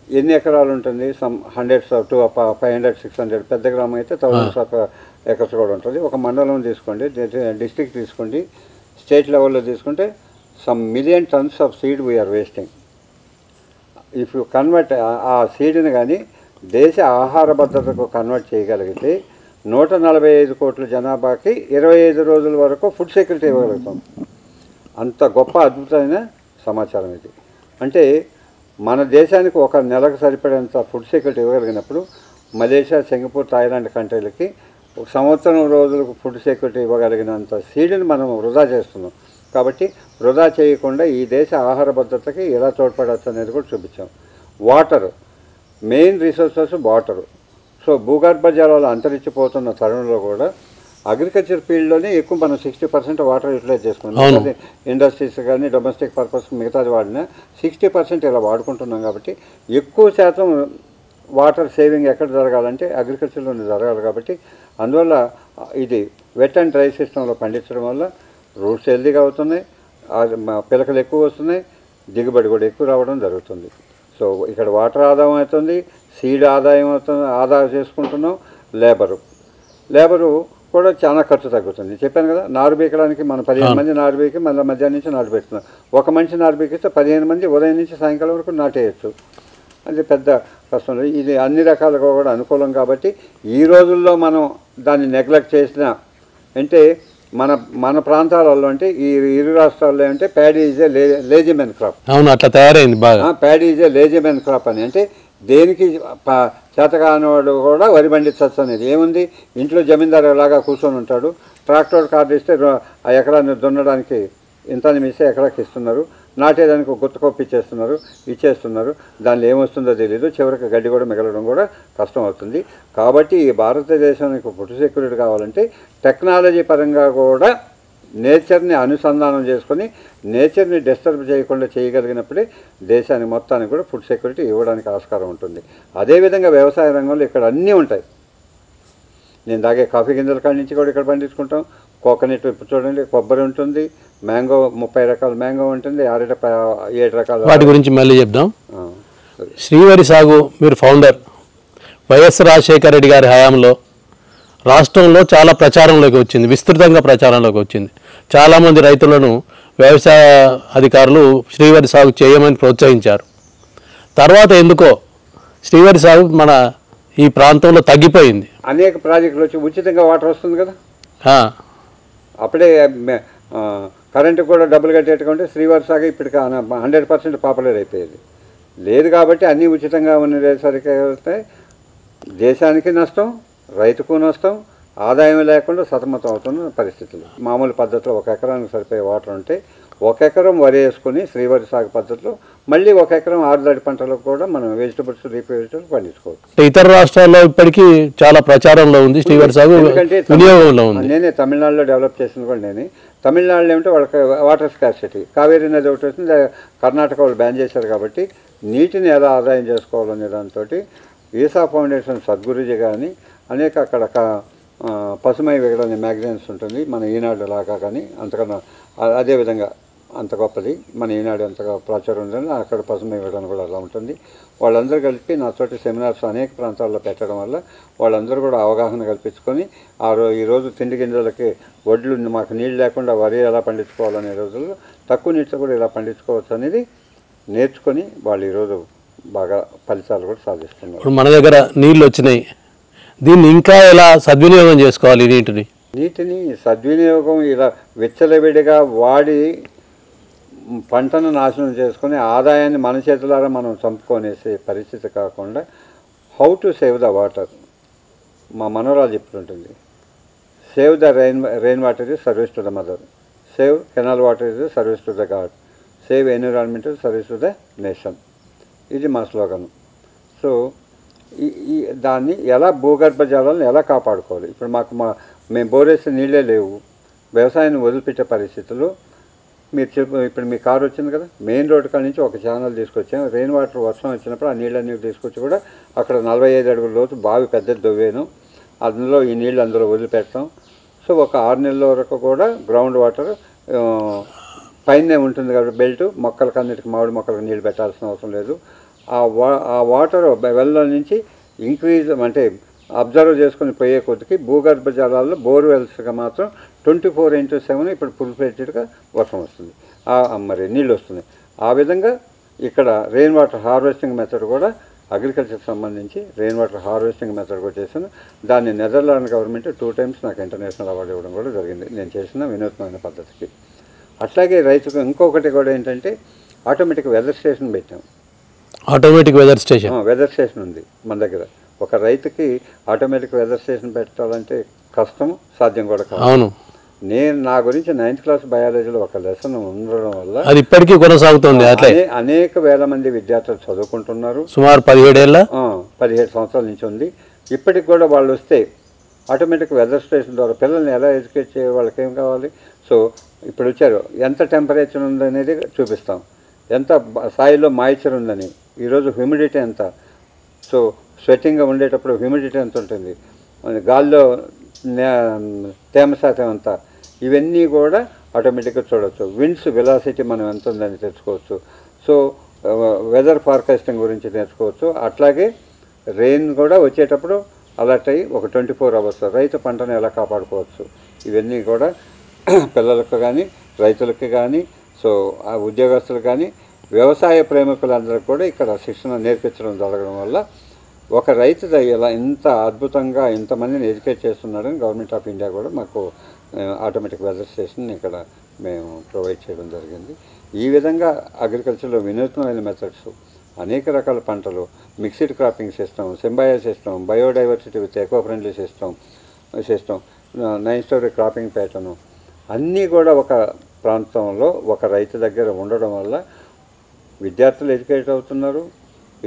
ఎన్ని ఎకరాలు ఉంటుంది? Some 100 to 500, 600. పెద్ద గ్రామం అయితే 1000 ఎకర్స్ కూడా ఉంటుంది. ఒక మండలం తీసుకోండి, డిస్ట్రిక్ట్ తీసుకోండి, స్టేట్ లెవెల్లో తీసుకుంటే some million tons of seed we are wasting. If you convert ఆ సీడ్ని కానీ దేశ ఆహార భద్రతకు కన్వర్ట్ చేయగలిగితే 145 కోట్ల జనాభాకి 25 రోజుల వరకు ఫుడ్ సెక్యూరిటీ ఇవ్వగలుగుతాం. అంత గొప్ప అద్భుతమైన సమాచారం ఇది. అంటే మన దేశానికి ఒక నెలకు సరిపడేంత ఫుడ్ సెక్యూరిటీ ఇవ్వగలిగినప్పుడు మలేషియా, సింగపూర్, థాయిలాండ్ కంట్రీలకి ఒక సంవత్సరం రోజులకు ఫుడ్ సెక్యూరిటీ ఇవ్వగలిగినంత సీడ్ని మనం వృధా చేస్తున్నాం. కాబట్టి వృధా చేయకుండా ఈ దేశ ఆహార భద్రతకి ఎలా తోడ్పడవచ్చు అనేది కూడా చూపించాం. Water main resources water. So భూగర్భ జలాలు అంతరించిపోతున్న తరుణంలో కూడా అగ్రికల్చర్ ఫీల్డ్లోనే ఎక్కువ మనం 60% వాటర్ యూటిలైజ్ చేసుకున్నాం. అది ఇండస్ట్రీస్ కానీ డొమెస్టిక్ పర్పస్ మిగతాది వాడినా 60% ఇలా వాడుకుంటున్నాం. కాబట్టి ఎక్కువ శాతం వాటర్ సేవింగ్ ఎక్కడ జరగాలంటే అగ్రికల్చర్లోనే జరగాలి. కాబట్టి అందువల్ల ఇది వెట్ అండ్ డ్రై సిస్టంలో పండించడం వల్ల రూట్స్ హెల్దీగా అవుతున్నాయి, పిలకలు ఎక్కువ వస్తున్నాయి, దిగుబడి కూడా ఎక్కువ రావడం జరుగుతుంది. సో ఇక్కడ వాటర్ ఆదాయం అవుతుంది, సీడ్ ఆదాయం అవుతుంది, ఆదా చేసుకుంటున్నాం. లేబరు కూడా చాలా ఖర్చు తగ్గుతుంది. చెప్పాను కదా, నారు బీకడానికి మనం 15 మంది నారు బీకి మళ్ళీ మధ్యాహ్నం నుంచి నాటు పెడుతున్నాం. ఒక మనిషి నారు బీకిస్తే 15 మంది ఉదయం నుంచి సాయంకాలం వరకు నాటేయచ్చు. అది పెద్ద కష్టం. ఇది అన్ని రకాలుగా కూడా అనుకూలం. కాబట్టి ఈ రోజుల్లో మనం దాన్ని నెగ్లెక్ట్ చేసిన అంటే మన ప్రాంతాలలో అంటే ఈ ఇరు రాష్ట్రాల్లో అంటే ప్యాడీ ఈజ్ ఏ లేజీమెన్ క్రాప్. అవును, అట్లా తయారైంది బాగా. ప్యాడీ ఈజ్ ఏ లేజీమెన్ క్రాప్ అని అంటే దేనికి చేతకానివాడు కూడా వరి పండించవచ్చు అనేది ఏముంది. ఇంట్లో జమీందారు లాగా కూర్చొని ఉంటాడు, ట్రాక్టర్ కార్డు ఇస్తే ఆ ఎకరాన్ని దున్నడానికి ఇంత మిస్తే ఎకరాకి ఇస్తున్నారు, నాటేదానికి గుత్తకొప్పిచ్చేస్తున్నారు, ఇచ్చేస్తున్నారు. దానిలో ఏమొస్తుందో తెలియదు, చివరికి గడ్డి కూడా మిగలడం కూడా కష్టం అవుతుంది. కాబట్టి ఈ భారతదేశానికి ఫుడ్ సెక్యూరిటీ కావాలంటే టెక్నాలజీ పరంగా కూడా నేచర్ని అనుసంధానం చేసుకొని నేచర్ని డిస్టర్బ్ చేయకుండా చేయగలిగినప్పుడే దేశానికి మొత్తానికి కూడా ఫుడ్ సెక్యూరిటీ ఇవ్వడానికి ఆస్కారం ఉంటుంది. అదేవిధంగా వ్యవసాయ రంగంలో ఇక్కడ అన్నీ ఉంటాయి. నేను తాగే కాఫీ గింజల కాడి నుంచి కూడా ఇక్కడ పండించుకుంటాం. కోకోనట్ ఇప్పుడు చూడండి, కొబ్బరి ఉంటుంది, మ్యాంగో 30 రకాల మ్యాంగో ఉంటుంది, 7 రకాల. వాటి గురించి మళ్ళీ చెప్దాం. శ్రీవరి సాగు మీరు ఫౌండర్. వైఎస్ రాజశేఖర రెడ్డి గారి హయాంలో రాష్ట్రంలో చాలా ప్రచారంలోకి వచ్చింది, విస్తృతంగా ప్రచారంలోకి వచ్చింది. చాలామంది రైతులను వ్యవసాయ అధికారులు శ్రీవరి సాగు చేయమని ప్రోత్సహించారు. తర్వాత ఎందుకో శ్రీవరి సాగు మన ఈ ప్రాంతంలో తగ్గిపోయింది. అనేక ప్రాజెక్టులు వచ్చి ఉచితంగా వాటర్ వస్తుంది కదా, అప్పుడే కరెంటు కూడా డబ్బులు కట్టేట్టుకుంటే శ్రీవారి సాగు ఇప్పటికి 100% పాపులర్ అయిపోయేది. లేదు కాబట్టి అన్నీ ఉచితంగా ఉండేసరికి దేశానికి నష్టం, రైతుకు నష్టం, ఆదాయం లేకుండా సతమతం అవుతున్న పరిస్థితులు. మామూలు పద్ధతిలో 1 ఎకరానికి సరిపోయే వాటర్ ఉంటే 1 ఎకరం వరి వేసుకొని శ్రీవరి సాగు పద్ధతిలో మళ్ళీ 1 ఎకరం ఆరుదడి పంటలకు కూడా మనం వెజిటబుల్స్, లీఫ్ వెజిటబుల్స్ పండించుకోవచ్చు. ఇతర రాష్ట్రాల్లో ఇప్పటికీ చాలా ప్రచారంలో ఉంది శ్రీవరి సాగు, వినియోగంలో ఉంది. నేనే తమిళనాడులో డెవలప్ చేసింది కూడా నేనే. తమిళనాడులో ఏమంటే వాళ్ళకి వాటర్ స్కార్సిటీ, కావేరీ నది ఒకటి వస్తుంది, కర్ణాటక వాళ్ళు బ్యాన్ చేశారు కాబట్టి నీటిని ఎలా ఆదాయం చేసుకోవాలనే దాంతో ఈసా ఫౌండేషన్ సద్గురుజీ కానీ అనేక అక్కడ పసుమై విగడని మ్యాగజైన్స్ ఉంటుంది మన ఈనాడు లాగా, కానీ అంతకన్నా అదేవిధంగా అంత గొప్పది మన ఈనాడు అంతగా ప్రాచుర్యం ఉందని అక్కడ పసుమై విగడని కూడా అలా ఉంటుంది. వాళ్ళందరూ కలిపి నాతోటి సెమినార్స్ అనేక ప్రాంతాల్లో పెట్టడం వల్ల వాళ్ళందరూ కూడా అవగాహన కల్పించుకొని ఈరోజు తిండి గింజలకి వడ్లు మాకు నీళ్ళు లేకుండా వరి ఎలా పండించుకోవాలనే రోజుల్లో తక్కువ నీటితో కూడా ఇలా పండించుకోవచ్చు అనేది నేర్చుకొని వాళ్ళు ఈరోజు బాగా ఫలితాలు కూడా సాధిస్తున్నారు. ఇప్పుడు మన దగ్గర నీళ్ళు వచ్చినాయి, దీన్ని ఇంకా ఎలా సద్వినియోగం చేసుకోవాలి? నీటిని సద్వినియోగం ఇలా విచ్చలవిడిగా వాడి పంటను నాశనం చేసుకుని ఆదాయాన్ని మన చేతులారా మనం చంపుకొనేసే పరిస్థితి కాకుండా how to save the water. మా మనోరాలు చెప్తుంటుంది, save the rain water is service to the mother, save canal water is service to the god, save environment service to the nation. ఇది మా స్లోగన్. సో దాన్ని ఎలా భూగర్భ జలాలను ఎలా కాపాడుకోవాలి. ఇప్పుడు మేము బోరేసే నీళ్ళే లేవు, వ్యవసాయాన్ని వదిలిపెట్టే పరిస్థితుల్లో ఇప్పుడు మీ కారు వచ్చింది కదా, మెయిన్ రోడ్డు కాడ నుంచి ఒక ఛానల్ తీసుకొచ్చాము. రెయిన్ వాటర్ వర్షం వచ్చినప్పుడు ఆ నీళ్ళన్నీ తీసుకొచ్చి కూడా అక్కడ 45 అడుగుల లోతు బావి పెద్దది దొవ్వాను, అందులో ఈ నీళ్ళు అందులో వదిలిపెడతాం. సో ఒక 6 నెలల వరకు కూడా గ్రౌండ్ వాటర్ పైనే ఉంటుంది కాబట్టి బెల్ట్ మొక్కలకి అన్నిటికి మామిడి మొక్కలకు నీళ్ళు పెట్టాల్సిన అవసరం లేదు. ఆ వాటర్ వెల్ల నుంచి ఇంక్రీజ్ అంటే అబ్జర్వ్ చేసుకుని పోయే కొద్దికి భూగర్భ జలాల్లో బోర్వెల్స్గా మాత్రం 24/7 ఇప్పుడు ఫుల్ ఫ్లెడ్జ్డ్గా వర్షం వస్తుంది, మరి నీళ్ళు వస్తున్నాయి. ఆ విధంగా ఇక్కడ రెయిన్ వాటర్ హార్వెస్టింగ్ మెథడ్ కూడా అగ్రికల్చర్కి సంబంధించి రెయిన్ వాటర్ హార్వెస్టింగ్ మెథడ్ కూడా చేశాను. దాన్ని నెదర్లాండ్ గవర్నమెంట్ 2 times నాకు ఇంటర్నేషనల్ అవార్డు ఇవ్వడం కూడా జరిగింది నేను చేసిన వినూత్నమైన పద్ధతికి. అట్లాగే రైతుకు ఇంకొకటి కూడా ఏంటంటే ఆటోమేటిక్ వెదర్ స్టేషన్ పెట్టాం. ఆటోమేటిక్ వెదర్ స్టేషన్ ఉంది మన దగ్గర. ఒక రైతుకి ఆటోమేటిక్ వెదర్ స్టేషన్ పెట్టాలంటే కష్టం, సాధ్యం కూడా కాదు. అవును, నేను నా గురించి 9th క్లాస్ బయాలజీలో ఒక లెసన్ ఉండడం వల్ల అది ఇప్పటికీ కొనసాగుతుంది. అనేక వేల మంది విద్యార్థులు చదువుకుంటున్నారు. సుమారు 17 సంవత్సరాల నుంచి ఉంది. ఇప్పటికి కూడా వాళ్ళు వస్తే ఆటోమేటిక్ వెదర్ స్టేషన్ ద్వారా పిల్లల్ని ఎలా ఎడ్యుకేట్ చేయ, వాళ్ళకి ఏం కావాలి. సో ఇప్పుడు వచ్చారు, ఎంత టెంపరేచర్ ఉందనేది చూపిస్తాం, ఎంత స్థాయిలో మాయిశ్చర్ ఉందని, ఈరోజు హ్యూమిడిటీ ఎంత, సో స్వెట్టింగ్గా ఉండేటప్పుడు హ్యూమిడిటీ ఎంత ఉంటుంది, గాల్లో తేమ శాతం ఎంత, ఇవన్నీ కూడా ఆటోమేటిక్గా చూడవచ్చు. విండ్స్ వెలాసిటీ మనం ఎంత ఉందని తెలుసుకోవచ్చు. సో వెదర్ ఫార్కాస్టింగ్ గురించి నేర్చుకోవచ్చు. అట్లాగే రెయిన్ కూడా వచ్చేటప్పుడు అలర్ట్ అయ్యి ఒక 24 hours రైతు పంటను ఎలా కాపాడుకోవచ్చు, ఇవన్నీ కూడా పిల్లలకు కానీ రైతులకి కానీ సో ఆ ఉద్యోగస్తులకు కానీ వ్యవసాయ ప్రేమికులందరికీ కూడా ఇక్కడ శిక్షణ నేర్పించడం జరగడం వల్ల ఒక రైతు ఇలా ఇంత అద్భుతంగా ఇంతమందిని ఎడ్యుకేట్ చేస్తున్నాడని గవర్నమెంట్ ఆఫ్ ఇండియా కూడా మాకు ఆటోమేటిక్ వెదర్ స్టేషన్ ఇక్కడ మేము ప్రొవైడ్ చేయడం జరిగింది. ఈ విధంగా అగ్రికల్చర్లో వినూత్నమైన మెథడ్స్, అనేక రకాల పంటలు, mixed cropping system, symbio system, biodiversity with eco friendly system 9-story cropping pattern అన్నీ కూడా ఒక ప్రాంతంలో ఒక రైతు దగ్గర ఉండడం వల్ల విద్యార్థులు ఎడ్యుకేట్ అవుతున్నారు.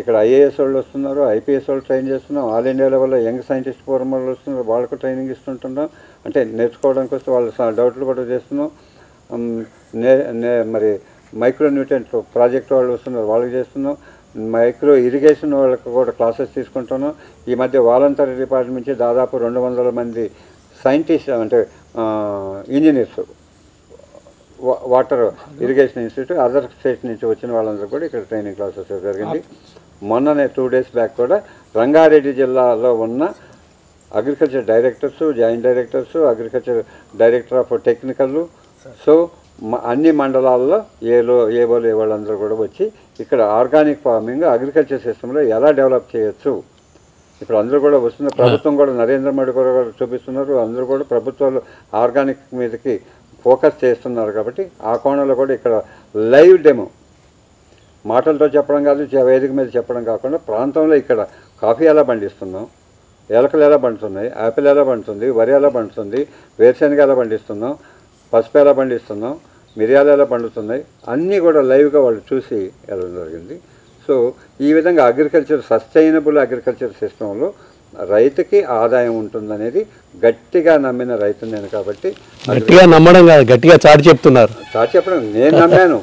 ఇక్కడ ఐఏఎస్ వాళ్ళు వస్తున్నారు, ఐపీఎస్ వాళ్ళు ట్రైన్ చేస్తున్నాం, ఆల్ ఇండియా లెవెల్లో యంగ్ సైంటిస్ట్ ఫోరం వాళ్ళు వస్తున్నారు, వాళ్ళకు ట్రైనింగ్ ఇస్తుంటున్నాం. అంటే నేర్చుకోవడానికి వస్తే వాళ్ళ డౌట్లు కూడా చేస్తున్నాం. మరి మైక్రో న్యూట్రియంట్ ప్రాజెక్ట్ వాళ్ళు వస్తున్నారు, వాళ్ళకి చేస్తున్నాం. మైక్రో ఇరిగేషన్ వాళ్ళకి కూడా క్లాసెస్ తీసుకుంటున్నాం. ఈ మధ్య వాలంటరీ డిపార్ట్మెంట్ నుంచి దాదాపు 200 మంది సైంటిస్ట్ అంటే engineers, water irrigation institute other states నుంచి వచ్చిన వాళ్ళందరూ కూడా ఇక్కడ ట్రైనింగ్ క్లాసెస్ జరిగింది. మొన్ననే 2 days బ్యాక్ కూడా రంగారెడ్డి జిల్లాలో ఉన్న agriculture directors, joint directors, agriculture director of technical, so అన్ని మండలాల్లో ఏవోలు వాళ్ళందరూ కూడా వచ్చి ఇక్కడ ఆర్గానిక్ ఫార్మింగ్ అగ్రికల్చర్ సిస్టంలో ఎలా డెవలప్ చేయొచ్చు ఇప్పుడు అందరూ కూడా వస్తున్న ప్రభుత్వం కూడా నరేంద్ర మోడీ కూడా చూపిస్తున్నారు. అందరూ కూడా ప్రభుత్వాలు ఆర్గానిక్ మీదకి ఫోకస్ చేస్తున్నారు. కాబట్టి ఆ కోణంలో కూడా ఇక్కడ లైవ్ డెమో మాటలతో చెప్పడం కాదు, వేదిక మీద చెప్పడం కాకుండా ప్రాంతంలో ఇక్కడ కాఫీ ఎలా పండిస్తున్నాం, ఎలకలు ఎలా పండుతున్నాయి, యాపిల్ ఎలా పండుతుంది, వరి ఎలా పండుతుంది, వేరుశనగ ఎలా పండిస్తున్నాం, పసుపు ఎలా పండిస్తున్నాం, మిరియాలు ఎలా పండుతున్నాయి, అన్నీ కూడా లైవ్గా వాళ్ళు చూసి వెళ్ళడం జరిగింది. సో ఈ విధంగా అగ్రికల్చర్ సస్టైనబుల్ అగ్రికల్చర్ సిస్టంలో రైతుకి ఆదాయం ఉంటుందనేది గట్టిగా నమ్మిన రైతు నేను. కాబట్టి గట్టిగా నమ్మడం కాదు, గట్టిగా చాటి చెప్తున్నారు. చాటి చెప్పడం నేను నమ్మాను.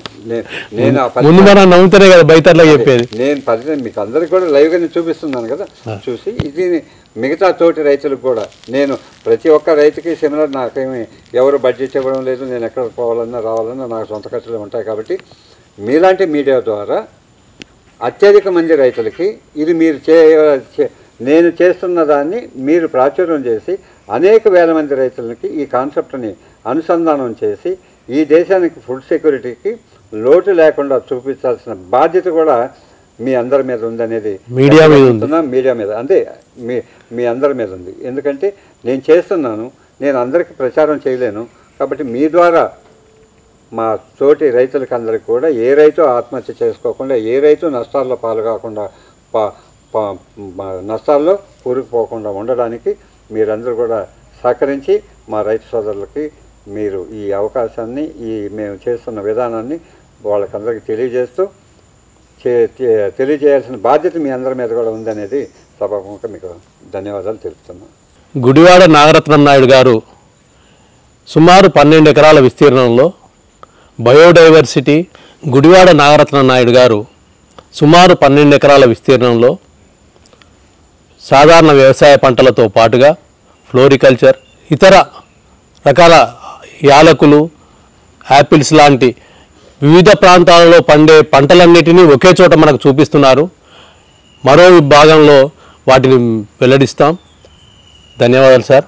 నేను ముందు మనం నమ్ముతేనే కదా బయటలో చెప్పేది. నేను పరిస్థితి మీకు అందరికి కూడా లైవ్గా నేను చూపిస్తున్నాను కదా, చూసి ఇది మిగతా తోటి రైతులకు కూడా నేను ప్రతి ఒక్క రైతుకి సిమిలర్, నాకేమి ఎవరు బడ్జెట్ ఇవ్వడం లేదు, నేను ఎక్కడ పోవాలన్నా రావాలన్నా నాకు సొంత ఖర్చులు ఉంటాయి. కాబట్టి మీలాంటి మీడియా ద్వారా అత్యధిక మంది రైతులకి ఇది మీరు నేను చేస్తున్న దాన్ని మీరు ప్రాచుర్యం చేసి అనేక వేల మంది రైతులకి ఈ కాన్సెప్ట్ని అనుసంధానం చేసి ఈ దేశానికి ఫుడ్ సెక్యూరిటీకి లోటు లేకుండా చూపించాల్సిన బాధ్యత కూడా మీ అందరి మీద ఉందనేది మీడియా మీద అంటే మీ అందరి మీద ఉంది. ఎందుకంటే నేను చేస్తున్నాను, నేను అందరికీ ప్రచారం చేయలేను. కాబట్టి మీ ద్వారా మా తోటి రైతులకి అందరికీ కూడా ఏ రైతు ఆత్మహత్య చేసుకోకుండా, ఏ రైతు నష్టాల్లో పాల్గొకుండా, నష్టాల్లో కూరుకుపోకుండా ఉండడానికి మీరందరూ కూడా సహకరించి మా రైతు సోదరులకి మీరు ఈ అవకాశాన్ని, మేము చేస్తున్న విధానాన్ని వాళ్ళకందరికీ తెలియజేయాల్సిన బాధ్యత మీ అందరి మీద కూడా ఉందనేది సభాముఖంగా మీకు ధన్యవాదాలు తెలుపుతున్నాను. గుడివాడ నాగరత్నం నాయుడు గారు సుమారు 12 ఎకరాల విస్తీర్ణంలో బయోడైవర్సిటీ, గుడివాడ నాగరత్నం నాయుడు గారు సుమారు 12 ఎకరాల విస్తీర్ణంలో సాధారణ వ్యవసాయ పంటలతో పాటుగా ఫ్లోరికల్చర్, ఇతర రకాల యాలకులు, యాపిల్స్ లాంటి వివిధ ప్రాంతాలలో పండే పంటలన్నిటినీ ఒకే చోట మనకు చూపిస్తున్నారు. మరో విభాగంలో వాటిని వెల్లడిస్తాం. ధన్యవాదాలు సార్.